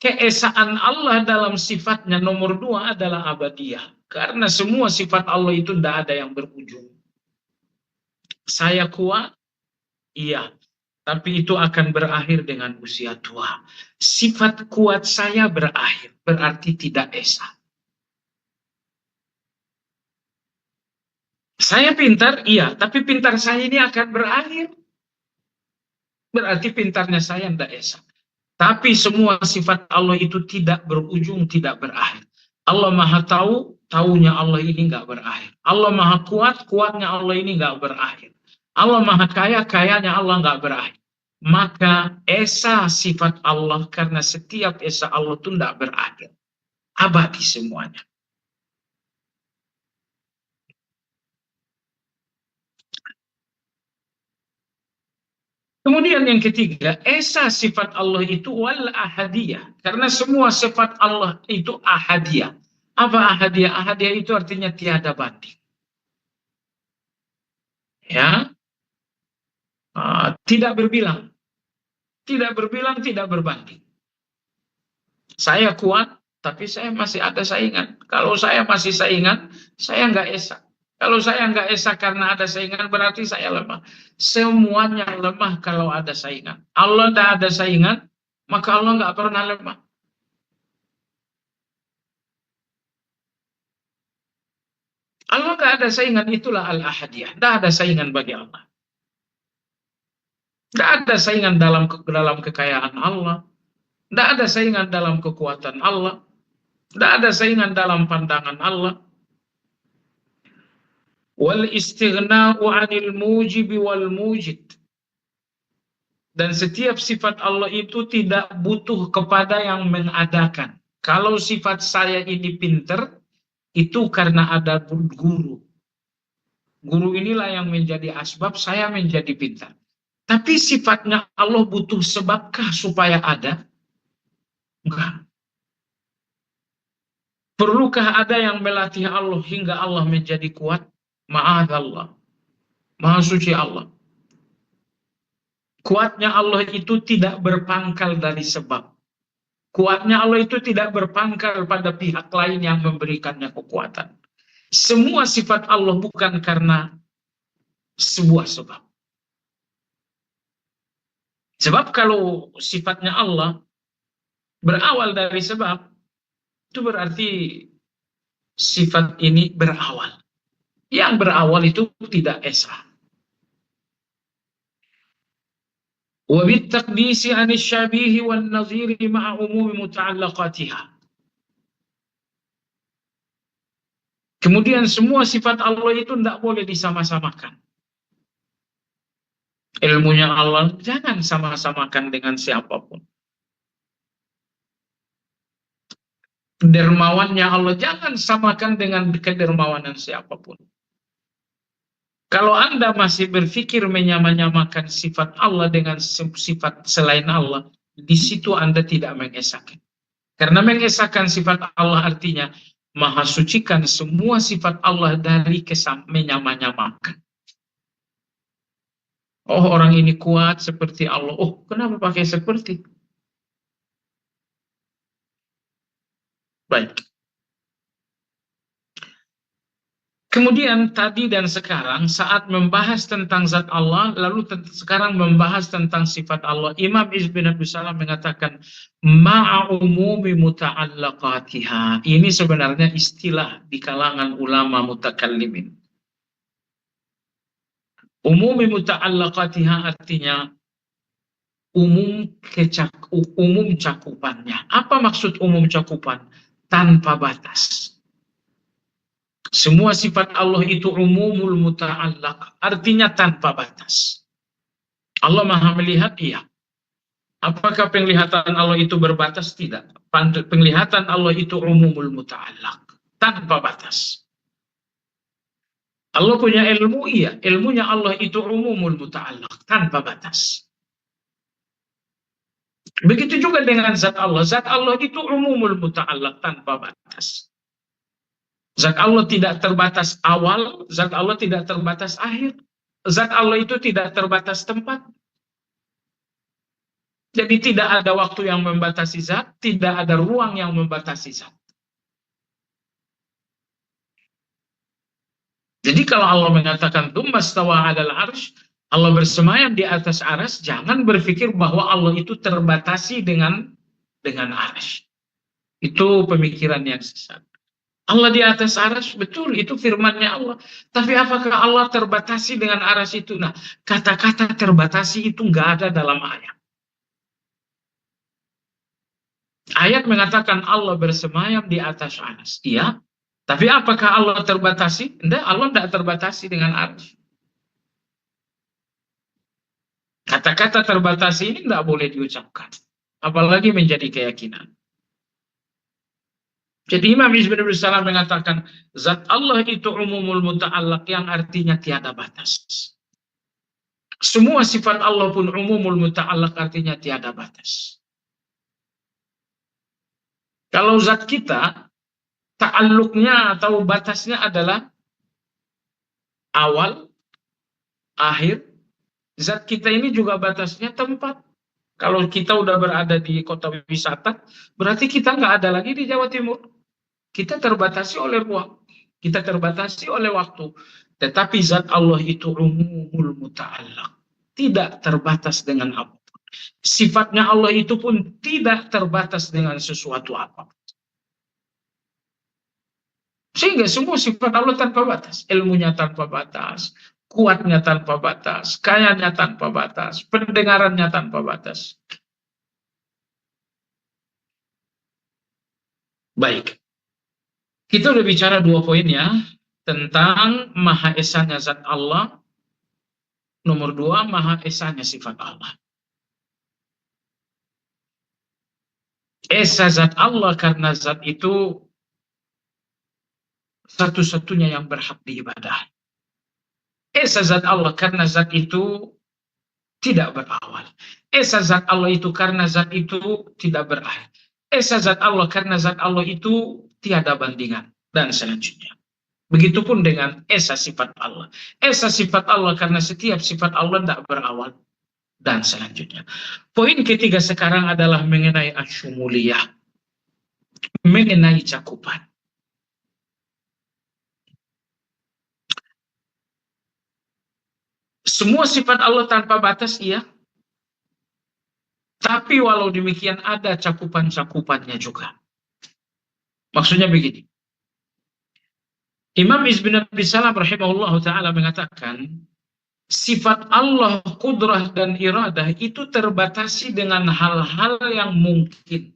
Keesaan Allah dalam sifatnya nomor 2 adalah abadiyah. Karena semua sifat Allah itu tidak ada yang berujung. Saya kuat, iya. Tapi itu akan berakhir dengan usia tua. Sifat kuat saya berakhir. Berarti tidak esa. Saya pintar, iya. Tapi pintar saya ini akan berakhir. Berarti pintarnya saya tidak esa. Tapi semua sifat Allah itu tidak berujung, tidak berakhir. Allah Maha Tahu, taunya Allah ini nggak berakhir. Allah Maha Kuat, kuatnya Allah ini nggak berakhir. Allah Maha Kaya, kayanya Allah nggak berakhir. Maka esa sifat Allah, karena setiap esa Allah itu tidak berakhir. Abadi semuanya. Kemudian yang ketiga, esa sifat Allah itu wal ahadiyah. Karena semua sifat Allah itu ahadiyah. Apa ahadiyah? Ahadiyah itu artinya tiada banding. Ya, tidak berbilang. Tidak berbilang, tidak berbanding. Saya kuat, tapi saya masih ada saingan. Kalau saya masih saingan, saya nggak esa. Kalau saya nggak esa karena ada saingan, berarti saya lemah. Semuanya lemah kalau ada saingan. Allah tidak ada saingan, maka Allah nggak pernah lemah. Allah nggak ada saingan, itulah al-ahadiyah. Tidak ada saingan bagi Allah. Tidak ada saingan dalam kekayaan Allah. Tidak ada saingan dalam kekuatan Allah. Tidak ada saingan dalam pandangan Allah. Wal istighna'u 'anil mujibi wal mujid. Dan setiap sifat Allah itu tidak butuh kepada yang mengadakan. Kalau sifat saya ini pinter, itu karena ada guru. Guru inilah yang menjadi asbab saya menjadi pintar. Tapi sifatnya Allah butuh sebabkah supaya ada? Enggak. Perlukah ada yang melatih Allah hingga Allah menjadi kuat? Ma'adallah. Maha suci Allah. Kuatnya Allah itu tidak berpangkal dari sebab. Kuatnya Allah itu tidak berpangkal pada pihak lain yang memberikannya kekuatan. Semua sifat Allah bukan karena sebuah sebab. Sebab kalau sifatnya Allah berawal dari sebab, itu berarti sifat ini berawal. Yang berawal itu tidak esa. Wa bitaqdisi 'ani asy-syabihi wan nadhiri ma'a umumi muta'allaqatiha. Kemudian semua sifat Allah itu tidak boleh disama-samakan. Ilmunya Allah jangan sama-samakan dengan siapapun. Dermawannya Allah jangan samakan dengan kedermawanan siapapun. Kalau Anda masih berpikir menyamakan sifat Allah dengan sifat selain Allah, di situ Anda tidak mengesahkan. Karena mengesahkan sifat Allah artinya maha sucikan semua sifat Allah dari menyamakan. Oh, orang ini kuat seperti Allah. Oh, kenapa pakai seperti? Baik. Kemudian tadi dan sekarang saat membahas tentang zat Allah, lalu sekarang membahas tentang sifat Allah. Imam Izz bin Abdus Salam mengatakan ma'a umumi muta'allaqatiha. Ini sebenarnya istilah di kalangan ulama mutakallimin. Umumi muta'allaqatiha artinya umum cakupannya. Apa maksud umum cakupan? Tanpa batas. Semua sifat Allah itu umumul muta'allaq, artinya tanpa batas. Allah maha melihat, iya. Apakah penglihatan Allah itu berbatas? Tidak. Penglihatan Allah itu umumul muta'allaq, tanpa batas. Allah punya ilmu, iya. Ilmunya Allah itu umumul muta'allaq, tanpa batas. Begitu juga dengan zat Allah. Zat Allah itu umumul muta'allaq, tanpa batas. Zat Allah tidak terbatas awal, zat Allah tidak terbatas akhir. Zat Allah itu tidak terbatas tempat. Jadi tidak ada waktu yang membatasi zat, tidak ada ruang yang membatasi zat. Jadi kalau Allah mengatakan tsummastawa 'alal 'arsy, Allah bersemayam di atas arsy, jangan berpikir bahwa Allah itu terbatasi dengan arsy. Itu pemikiran yang sesat. Allah di atas arsy, betul, itu firman-Nya Allah. Tapi apakah Allah terbatasi dengan arsy itu? Nah, kata-kata terbatasi itu nggak ada dalam ayat. Ayat mengatakan Allah bersemayam di atas arsy. Iya, tapi apakah Allah terbatasi? Tidak, Allah tidak terbatasi dengan arsy. Kata-kata terbatasi ini tidak boleh diucapkan, apalagi menjadi keyakinan. Jadi Imam Izz bin Abdus Salam mengatakan zat Allah itu umumul muta'allaq, yang artinya tiada batas. Semua sifat Allah pun umumul muta'allaq, artinya tiada batas. Kalau zat kita, ta'alluqnya atau batasnya adalah awal, akhir. Zat kita ini juga batasnya tempat. Kalau kita udah berada di kota wisata, berarti kita nggak ada lagi di Jawa Timur. Kita terbatasi oleh ruang, kita terbatasi oleh waktu. Tetapi zat Allah itu umumul muta'allaq, tidak terbatas dengan apapun. Sifatnya Allah itu pun tidak terbatas dengan sesuatu apapun. Sehingga semua sifat Allah tanpa batas. Ilmunya tanpa batas, kuatnya tanpa batas, kayanya tanpa batas, pendengarannya tanpa batas. Baik. Kita udah bicara 2 poin ya, tentang Maha Esanya zat Allah. Nomor 2, Maha Esanya sifat Allah. Esa zat Allah karena zat itu satu-satunya yang berhak diibadah. Esa zat Allah karena zat itu tidak berawal. Esa zat Allah itu karena zat itu tidak berakhir. Esa zat Allah karena zat Allah itu tiada bandingan, dan selanjutnya. Begitupun dengan esa sifat Allah. Esa sifat Allah karena setiap sifat Allah tidak berawal. dan selanjutnya. Poin ketiga sekarang adalah mengenai asyumuliyah, mengenai cakupan. Semua sifat Allah tanpa batas, iya. Tapi walau demikian ada cakupan-cakupannya juga. Maksudnya begini. Imam Ibn Abi Salam rahimahullah ta'ala mengatakan, sifat Allah, kudrah dan iradah itu terbatasi dengan hal-hal yang mungkin.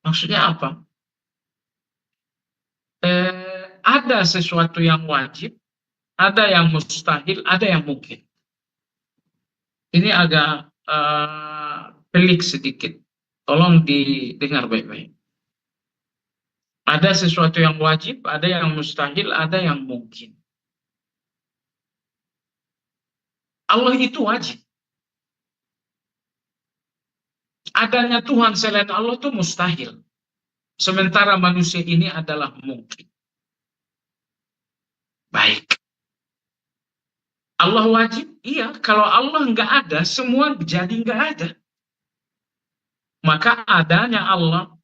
Maksudnya apa? Ada sesuatu yang wajib, ada yang mustahil, ada yang mungkin. Ini agak pelik sedikit. Tolong didengar baik-baik. Ada sesuatu yang wajib, ada yang mustahil, ada yang mungkin. Allah itu wajib. Adanya Tuhan selain Allah itu mustahil. Sementara manusia ini adalah mungkin. Baik. Allah wajib? Iya. Kalau Allah nggak ada, semua jadi nggak ada. Maka adanya Allah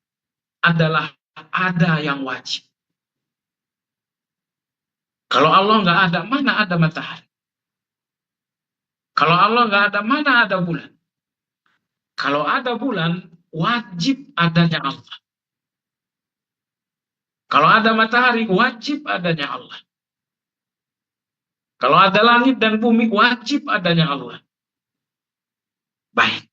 adalah ada yang wajib. Kalau Allah nggak ada, mana ada matahari? Kalau Allah nggak ada, mana ada bulan? Kalau ada bulan, wajib adanya Allah. Kalau ada matahari, wajib adanya Allah. Kalau ada langit dan bumi, wajib adanya Allah. Baik.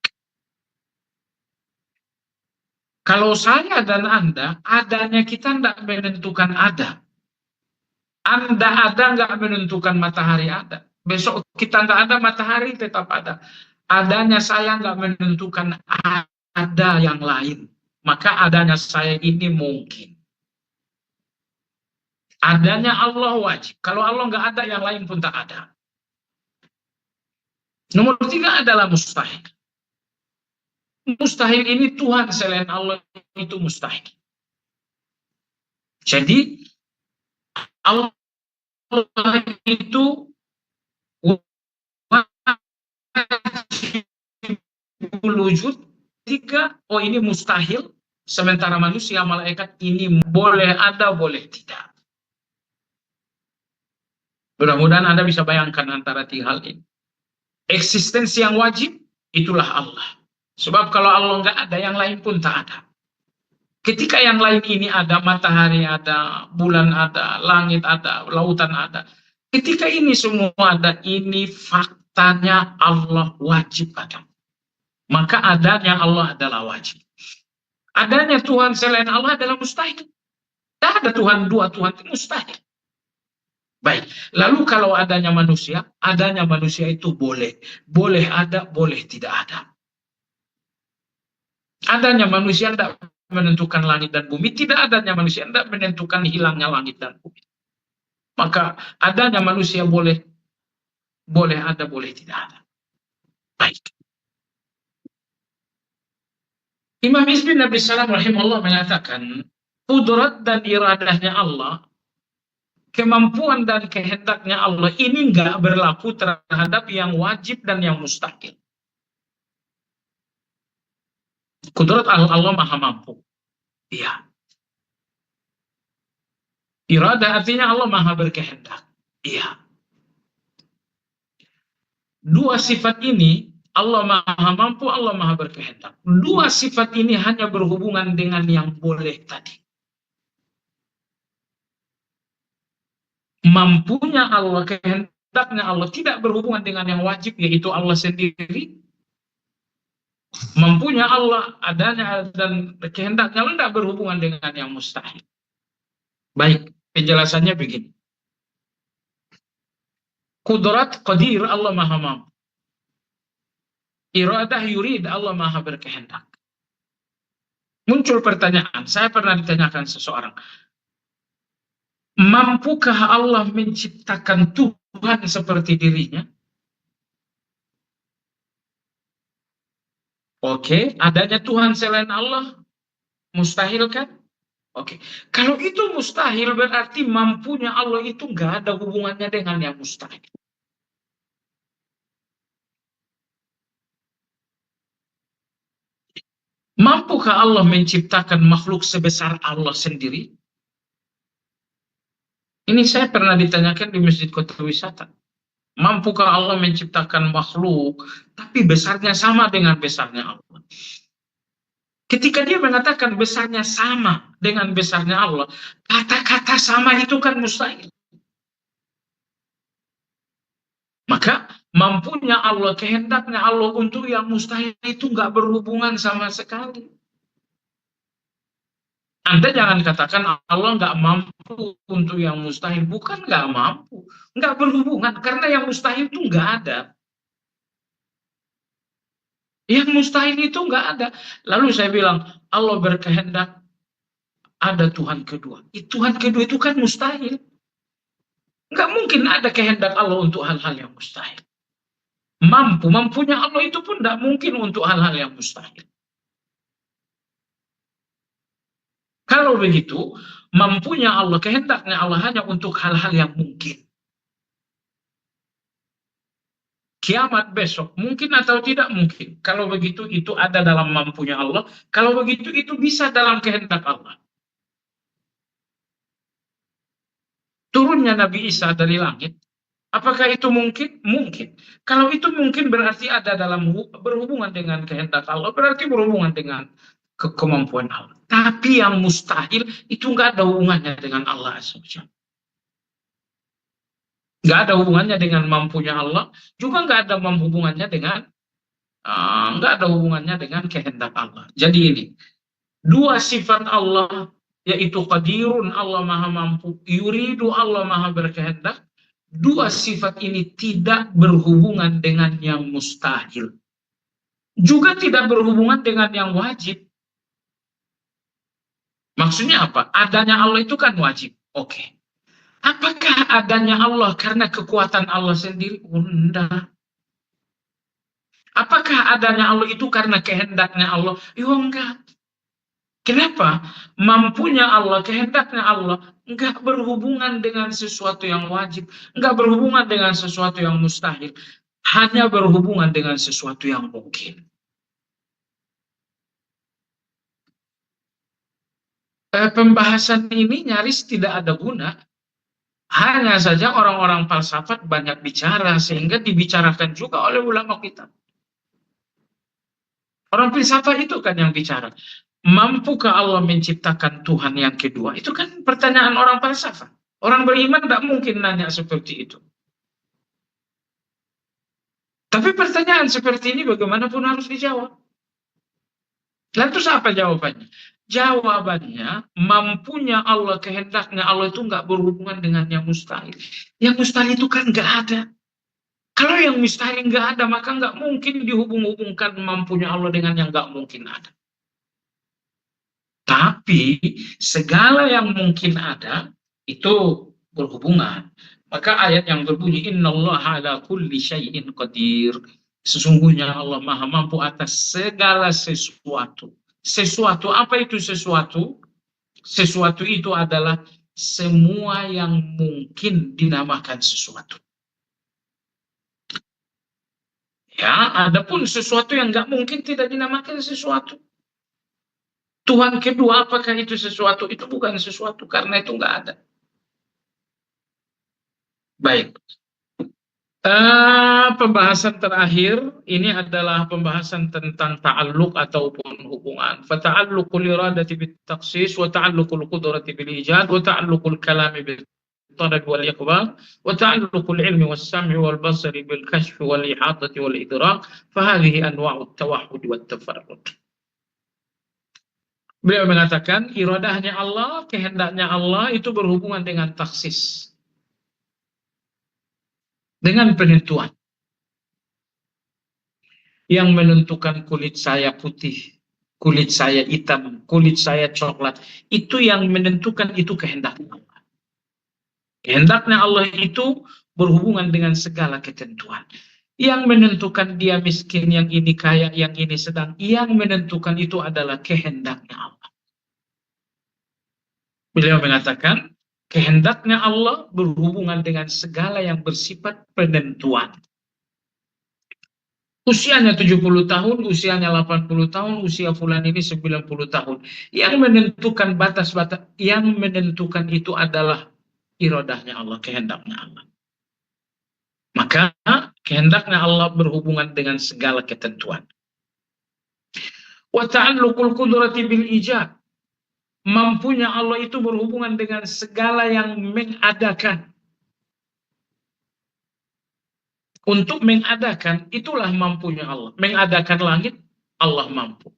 Kalau saya dan Anda, adanya kita tidak menentukan ada. Anda ada nggak menentukan matahari ada. Besok kita nggak ada, matahari tetap ada. Adanya saya nggak menentukan ada yang lain. Maka adanya saya ini mungkin. Adanya Allah wajib. Kalau Allah nggak ada, yang lain pun tak ada. Nomor 3 adalah mustahil. Mustahil ini Tuhan selain Allah itu mustahil. Jadi Allah itu wujud. 3, oh ini mustahil. Sementara manusia, malaikat ini boleh ada, boleh tidak. Mudah-mudahan Anda bisa bayangkan antara 3 hal ini. Eksistensi yang wajib, itulah Allah. Sebab kalau Allah nggak ada, yang lain pun tak ada. Ketika yang lain ini ada, matahari ada, bulan ada, langit ada, lautan ada. Ketika ini semua ada, ini faktanya Allah wajib ada. Maka adanya Allah adalah wajib. Adanya Tuhan selain Allah adalah mustahil. Tidak ada Tuhan dua, Tuhan itu mustahil. Baik, lalu kalau adanya manusia itu boleh. Boleh ada, boleh tidak ada. Adanya manusia tidak menentukan langit dan bumi, tidak adanya manusia tidak menentukan hilangnya langit dan bumi. Maka adanya manusia boleh ada, boleh tidak ada. Baik. Imam Ibn Abi Salam rahimahullah mengatakan, kudrat dan iradahnya Allah, kemampuan dan kehendaknya Allah ini nggak berlaku terhadap yang wajib dan yang mustahil. Kudrat Allah maha mampu. Iya. Iradah artinya Allah maha berkehendak. Iya. 2 sifat ini, Allah maha mampu, Allah maha berkehendak. 2 sifat ini hanya berhubungan dengan yang boleh tadi. Mampunya Allah, kehendaknya Allah tidak berhubungan dengan yang wajib, yaitu Allah sendiri. Mampunya Allah, adanya dan kehendaknya Allah tidak berhubungan dengan yang mustahil. Baik, penjelasannya begini. Kudrat, qadir, Allah maha mampu. Iradah, yurid, Allah maha berkehendak. Muncul pertanyaan, saya pernah ditanyakan seseorang, mampukah Allah menciptakan Tuhan seperti dirinya? Oke, adanya Tuhan selain Allah, mustahil kan? Oke, kalau itu mustahil berarti mampunya Allah itu nggak ada hubungannya dengan yang mustahil. Mampukah Allah menciptakan makhluk sebesar Allah sendiri? Ini saya pernah ditanyakan di Masjid Kota Wisata. Mampukah Allah menciptakan makhluk, tapi besarnya sama dengan besarnya Allah? Ketika dia mengatakan besarnya sama dengan besarnya Allah, kata-kata sama itu kan mustahil. Maka mampunya Allah, kehendaknya Allah untuk yang mustahil itu nggak berhubungan sama sekali. Anda jangan katakan Allah nggak mampu untuk yang mustahil. Bukan nggak mampu. Nggak berhubungan. Karena yang mustahil itu nggak ada. Yang mustahil itu nggak ada. Lalu saya bilang, Allah berkehendak ada Tuhan kedua. Tuhan kedua itu kan mustahil. Nggak mungkin ada kehendak Allah untuk hal-hal yang mustahil. Mampunya Allah itu pun nggak mungkin untuk hal-hal yang mustahil. Kalau begitu, mampunya Allah, kehendaknya Allah hanya untuk hal-hal yang mungkin. Kiamat besok, mungkin atau tidak mungkin. Kalau begitu, itu ada dalam mampunya Allah. Kalau begitu, itu bisa dalam kehendak Allah. Turunnya Nabi Isa dari langit, apakah itu mungkin? Mungkin. Kalau itu mungkin berarti ada dalam berhubungan dengan kehendak Allah, berarti berhubungan dengan kemampuan Allah. Tapi yang mustahil itu nggak ada hubungannya dengan Allah SWT. Nggak ada hubungannya dengan mampunya Allah, juga nggak ada hubungannya dengan nggak ada hubungannya dengan kehendak Allah. Jadi ini dua sifat Allah, yaitu qadirun, Allah maha mampu, yuridu, Allah maha berkehendak. Dua sifat ini tidak berhubungan dengan yang mustahil, juga tidak berhubungan dengan yang wajib. Maksudnya apa? Adanya Allah itu kan wajib. Oke. Apakah adanya Allah karena kekuatan Allah sendiri? Enggak. Apakah adanya Allah itu karena kehendaknya Allah? Ya enggak. Kenapa? Mampunya Allah, kehendaknya Allah, enggak berhubungan dengan sesuatu yang wajib, enggak berhubungan dengan sesuatu yang mustahil, hanya berhubungan dengan sesuatu yang mungkin. Pembahasan ini nyaris tidak ada guna. Hanya saja orang-orang falsafat banyak bicara sehingga dibicarakan juga oleh ulama kita. Orang filsafat itu kan yang bicara. Mampukah Allah menciptakan Tuhan yang kedua? Itu kan pertanyaan orang falsafat. Orang beriman tidak mungkin nanya seperti itu. Tapi pertanyaan seperti ini bagaimanapun harus dijawab. Lalu apa jawabannya? Jawabannya, mampunya Allah, kehendaknya Allah itu nggak berhubungan dengan yang mustahil. Yang mustahil itu kan nggak ada. Kalau yang mustahil nggak ada, maka nggak mungkin dihubung-hubungkan mampunya Allah dengan yang nggak mungkin ada. Tapi segala yang mungkin ada, itu berhubungan. Maka ayat yang berbunyi, Innallaha ala kulli syai'in qadir. Sesungguhnya Allah maha mampu atas segala sesuatu. Sesuatu, apa itu sesuatu? Sesuatu itu adalah semua yang mungkin dinamakan sesuatu. Ya, adapun sesuatu yang nggak mungkin tidak dinamakan sesuatu. Tuhan kedua, apakah itu sesuatu? Itu bukan sesuatu, karena itu nggak ada. Baik. Pembahasan terakhir ini adalah pembahasan tentang ta'alluq ataupun hubungan. Fata'alluqul iradati bit-takhsis wa ta'alluqul qudrati bil ijad wa ta'alluqul kalami bil talab wal iqbal wa ta'alluqul ilmi was sam'i wal basari bil kashf wal ihadati wal idrak fa hadhihi anwa'ut tawahhud wat tafarrud. Beliau mengatakan iradahnya Allah, kehendaknya Allah itu berhubungan dengan taksis, dengan penentuan. Yang menentukan kulit saya putih, kulit saya hitam, kulit saya coklat, itu yang menentukan, itu kehendaknya Allah. Kehendaknya Allah itu berhubungan dengan segala ketentuan. Yang menentukan dia miskin, yang ini kaya, yang ini sedang, yang menentukan itu adalah kehendaknya Allah. Beliau mengatakan, kehendaknya Allah berhubungan dengan segala yang bersifat penentuan. Usianya 70 tahun, usianya 80 tahun, usia fulan ini 90 tahun. Yang menentukan batas-batas, yang menentukan itu adalah iradahnya Allah, kehendaknya Allah. Maka kehendaknya Allah berhubungan dengan segala ketentuan. Wa ta'alluqul qudrati bil ijab. Mampunya Allah itu berhubungan dengan segala yang mengadakan. Untuk mengadakan, itulah mampunya Allah. Mengadakan langit, Allah mampu.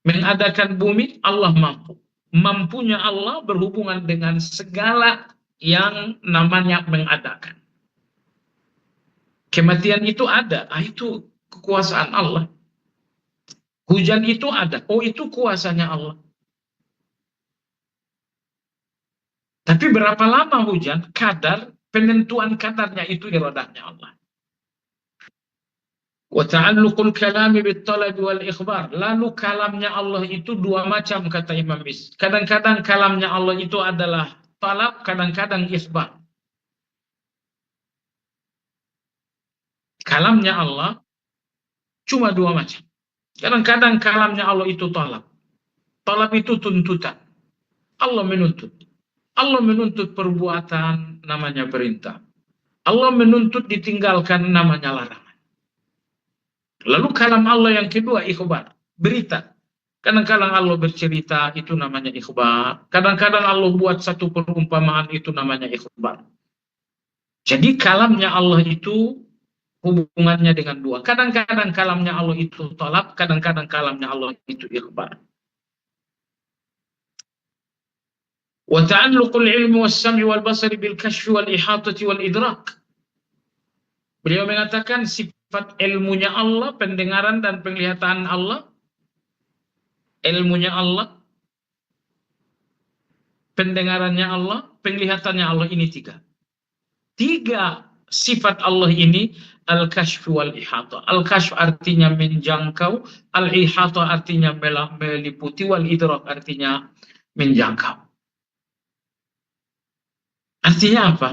Mengadakan bumi, Allah mampu. Mampunya Allah berhubungan dengan segala yang namanya mengadakan. Kematian itu ada, itu kekuasaan Allah. Hujan itu ada, itu kuasanya Allah. Tapi berapa lama hujan? Kadar, penentuan kadarnya itu iradahnya Allah. Wa ta'alluqul kalami bit talab wal ikhbar. Lalu kalamnya Allah itu dua macam kata Imam Is. Kadang-kadang kalamnya Allah itu adalah talab, kadang-kadang ikhbar. Kalamnya Allah cuma dua macam. Kadang-kadang kalamnya Allah itu talab. Talab itu tuntutan. Allah menuntut. Allah menuntut perbuatan, namanya perintah. Allah menuntut ditinggalkan, namanya larangan. Lalu kalam Allah yang kedua, ikhbar, berita. Kadang-kadang Allah bercerita, itu namanya ikhbar. Kadang-kadang Allah buat satu perumpamaan, itu namanya ikhbar. Jadi kalamnya Allah itu hubungannya dengan dua. Kadang-kadang kalamnya Allah itu talab, kadang-kadang kalamnya Allah itu ikhbar. Wa ta'alluqul ilmi was-sam'i wal-basari bil-kashfi wal-ihatati wal-idrak. Beliau mengatakan sifat ilmunya Allah, pendengaran dan penglihatan Allah, ilmunya Allah, pendengarannya Allah, penglihatannya Allah, ini tiga. Tiga sifat Allah ini, al-kashf wal-ihata. Al-kashf artinya menjangkau, al-ihata artinya meliputi, wal-idrak artinya menjangkau. Artinya apa?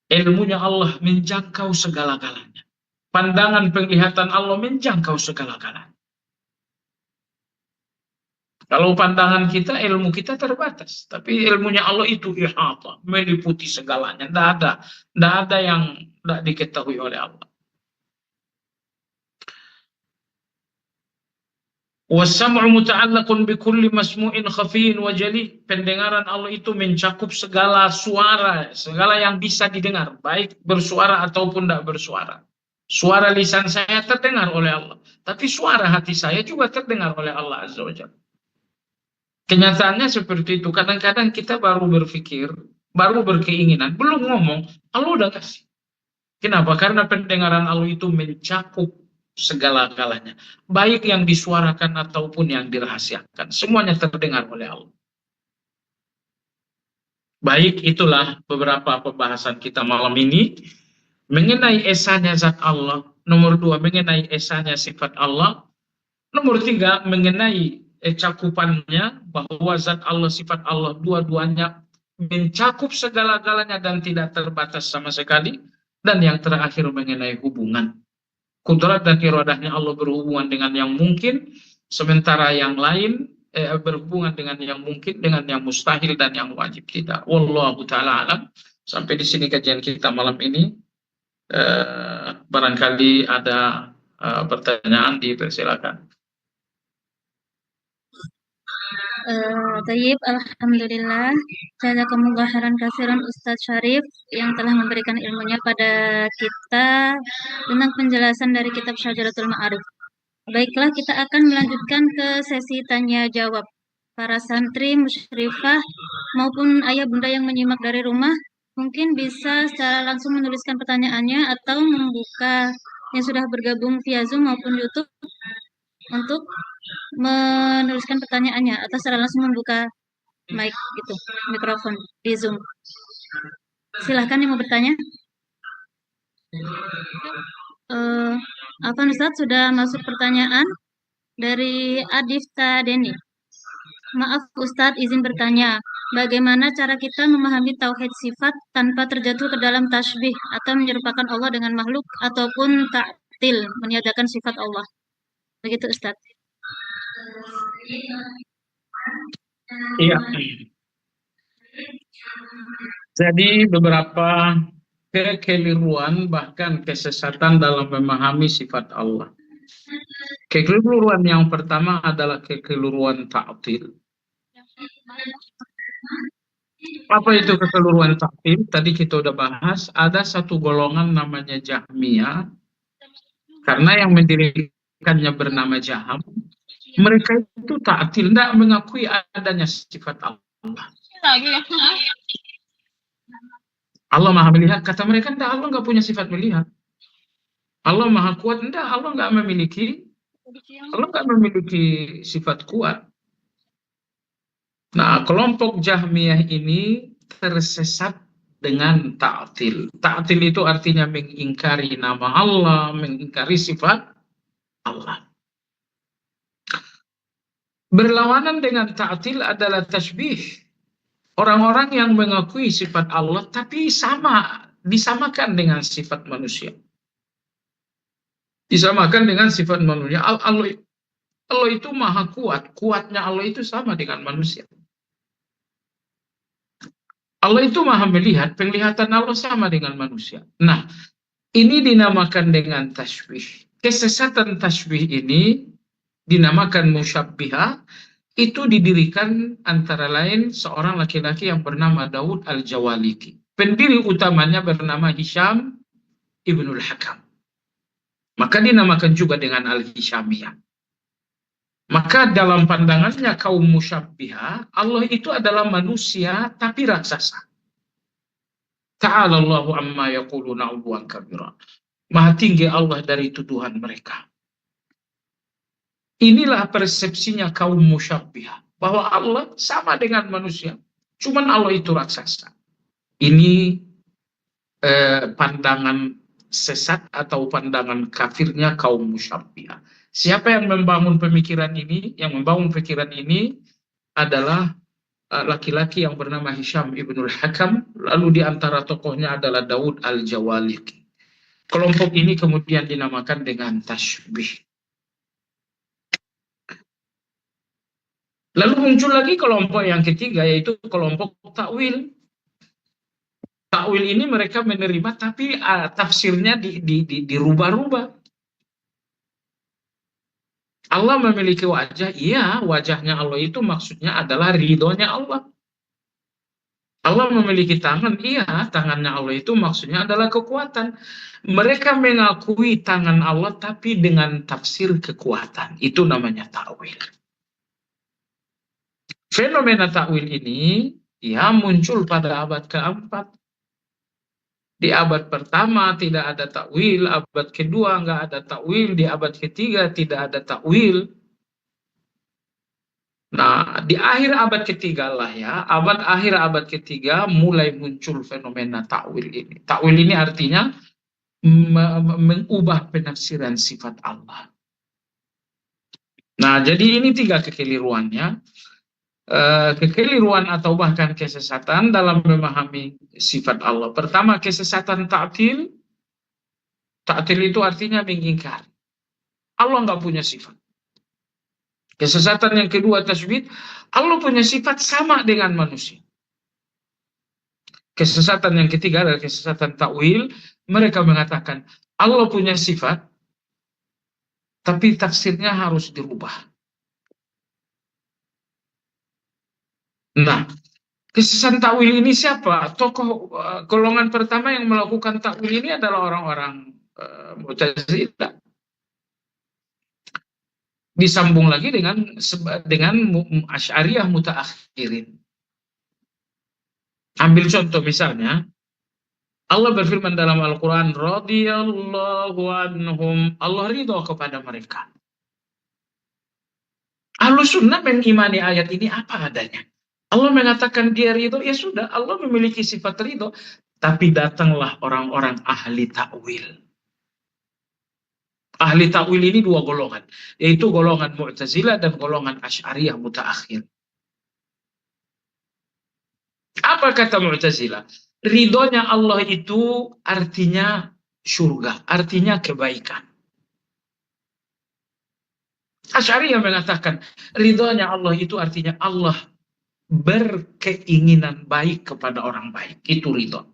Ilmunya Allah menjangkau segala-galanya. Pandangan penglihatan Allah menjangkau segala-galanya. Kalau pandangan kita, ilmu kita terbatas. Tapi ilmunya Allah itu ihata, meliputi segalanya. Tidak ada yang tidak diketahui oleh Allah. Wasam'u muta'allaqun bikulli masmu'in khafiyin wa jali. Pendengaran Allah itu mencakup segala suara, segala yang bisa didengar, baik bersuara ataupun tidak bersuara. Suara lisan saya terdengar oleh Allah, tapi suara hati saya juga terdengar oleh Allah Azza wa Jalla. Kenyataannya seperti itu. Kadang-kadang kita baru berpikir, baru berkeinginan, belum ngomong, Allah udah kasih. Kenapa? Karena pendengaran Allah itu mencakup segala-galanya, baik yang disuarakan ataupun yang dirahasiakan, semuanya terdengar oleh Allah. Baik, itulah beberapa pembahasan kita malam ini mengenai esanya zat Allah. Nomor 2, mengenai esanya sifat Allah. Nomor 3, mengenai cakupannya, bahwa zat Allah, sifat Allah, dua-duanya mencakup segala-galanya dan tidak terbatas sama sekali. Dan yang terakhir mengenai hubungan. Kudrat dan iradahnya Allah berhubungan dengan yang mungkin, sementara yang lain berhubungan dengan yang mungkin, dengan yang mustahil dan yang wajib tidak. Wallahu ta'ala alam. Sampai di sini kajian kita malam ini. Barangkali ada pertanyaan, dipersilakan. Tayyib, alhamdulillah. Jazakumullah khairan katsiran Ustadz Syarif yang telah memberikan ilmunya pada kita tentang penjelasan dari kitab Syajaratul Ma'arif. Baiklah, kita akan melanjutkan ke sesi tanya jawab. Para santri, musyrifah maupun ayah bunda yang menyimak dari rumah mungkin bisa secara langsung menuliskan pertanyaannya atau membuka yang sudah bergabung via Zoom maupun YouTube untuk menuliskan pertanyaannya atau secara langsung membuka mic itu, mikrofon di Zoom. Silahkan yang mau bertanya. Apa Ustadz, sudah masuk pertanyaan dari Adifta Deni. Maaf Ustadz, izin bertanya, bagaimana cara kita memahami tauhid sifat tanpa terjatuh ke dalam tasbih atau menyerupakan Allah dengan makhluk ataupun ta'til, meniadakan sifat Allah. Begitu Ustaz. Iya. Jadi beberapa kekeliruan bahkan kesesatan dalam memahami sifat Allah. Kekeliruan yang pertama adalah kekeliruan ta'til. Apa itu kekeliruan ta'til? Tadi kita udah bahas, ada satu golongan namanya Jahmiyah, karena yang mendirikannya bernama Jaham. Mereka itu ta'til, tidak mengakui adanya sifat Allah. Allah maha melihat, kata mereka, enggak, Allah nggak punya sifat melihat. Allah maha kuat, enggak, Allah nggak memiliki sifat kuat. Nah, kelompok Jahmiyah ini tersesat dengan ta'til. Ta'til itu artinya mengingkari nama Allah, mengingkari sifat Allah. Berlawanan dengan ta'til adalah tasbih. Orang-orang yang mengakui sifat Allah tapi disamakan dengan sifat manusia. Disamakan dengan sifat manusia. Allah itu maha kuat. Kuatnya Allah itu sama dengan manusia. Allah itu maha melihat. Penglihatan Allah sama dengan manusia. Nah, ini dinamakan dengan tasbih. Kesesatan tasbih ini dinamakan musyabbihah. Itu didirikan antara lain seorang laki-laki yang bernama Daud Al-Jawaliki. Pendiri utamanya bernama Hisham Ibnul Hakam. Maka dinamakan juga dengan Al-Hishamiyah. Maka dalam pandangannya kaum musyabbihah, Allah itu adalah manusia tapi raksasa. Ta'ala Allahu amma yaquluna 'uluwan kabira. Maha tinggi Allah dari tuduhan mereka. Inilah persepsinya kaum musyabbihah, bahwa Allah sama dengan manusia, cuman Allah itu raksasa. Ini pandangan sesat atau pandangan kafirnya kaum musyabbihah. Siapa yang membangun pemikiran ini? Yang membangun pikiran ini adalah laki-laki yang bernama Hisham Ibnul Hakam, lalu di antara tokohnya adalah Daud Al-Jawaliki. Kelompok ini kemudian dinamakan dengan tasbih. Lalu muncul lagi kelompok yang ketiga, yaitu kelompok takwil. Takwil ini mereka menerima, tapi tafsirnya dirubah-rubah. Allah memiliki wajah, iya, wajahnya Allah itu maksudnya adalah ridhonya Allah. Allah memiliki tangan, iya, tangannya Allah itu maksudnya adalah kekuatan. Mereka mengakui tangan Allah, tapi dengan tafsir kekuatan. Itu namanya takwil. Fenomena takwil ini ya muncul pada abad keempat. Di abad pertama tidak ada takwil, abad kedua nggak ada takwil, di abad ketiga tidak ada takwil. Nah, di akhir abad ketiga lah ya, akhir abad ketiga mulai muncul fenomena takwil ini. Takwil ini artinya mengubah penafsiran sifat Allah. Nah, jadi ini tiga kekeliruannya. Kekeliruan atau bahkan kesesatan dalam memahami sifat Allah. Pertama, kesesatan ta'til. Ta'til itu artinya mengingkari. Allah nggak punya sifat. Kesesatan yang kedua, tasbih. Allah punya sifat sama dengan manusia. Kesesatan yang ketiga adalah kesesatan ta'wil. Mereka mengatakan Allah punya sifat, tapi tafsirnya harus dirubah. Nah, kesesatan takwil ini siapa? Tokoh golongan pertama yang melakukan takwil ini adalah orang-orang Mu'tazilah. Disambung lagi dengan Asy'ariyah mutaakhirin. Ambil contoh misalnya, Allah berfirman dalam Al-Quran, radhiyallahu anhum, Allah ridho kepada mereka. Ahlus Sunnah mengimani ayat ini apa adanya. Allah mengatakan dia ridho, ya sudah, Allah memiliki sifat ridho. Tapi datanglah orang-orang ahli takwil. Ahli takwil ini dua golongan, yaitu golongan Mu'tazilah dan golongan Asy'ariyah mutaakhir. Apa kata Mu'tazilah? Ridhonya Allah itu artinya surga, artinya kebaikan. Asy'ariyah mengatakan ridhonya Allah itu artinya Allah berkeinginan baik kepada orang baik. Itu ridho.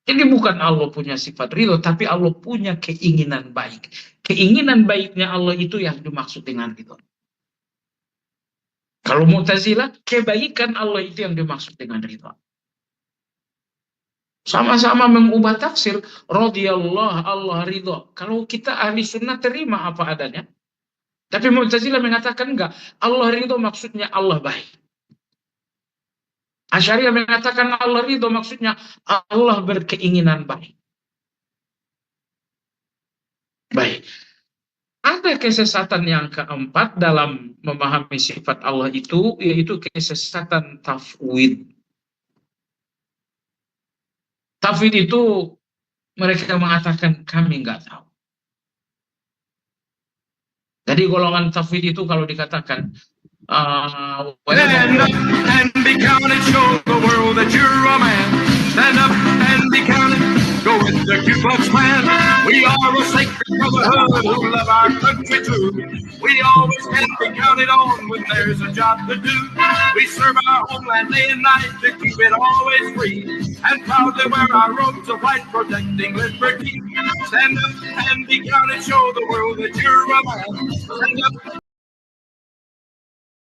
Jadi bukan Allah punya sifat ridho, tapi Allah punya keinginan baik. Keinginan baiknya Allah itu yang dimaksud dengan ridho. Kalau Mu'tazilah, kebaikan Allah itu yang dimaksud dengan ridho. Sama-sama mengubah tafsir, radhiyallahu, Allah ridho. Kalau kita ahli sunnah terima apa adanya. Tapi Mu'tazilah mengatakan enggak, Allah ridho maksudnya Allah baik. Asy'ariyah mengatakan Allah ridho maksudnya Allah berkeinginan baik. Baik. Ada kesesatan yang keempat dalam memahami sifat Allah itu, yaitu kesesatan tafwid. Tafwid itu mereka mengatakan kami nggak tahu. Jadi golongan tafwid itu kalau dikatakan Stand up and be counted, show the world that you're a man. Stand up and be counted, go with the Ku Klux Klan. We are a sacred brotherhood who love our country too. We always can be counted on when there's a job to do. We serve our homeland day and night to keep it always free, and proudly wear our robes of white protecting liberty. Stand up and be counted, show the world that you're a man. Stand up.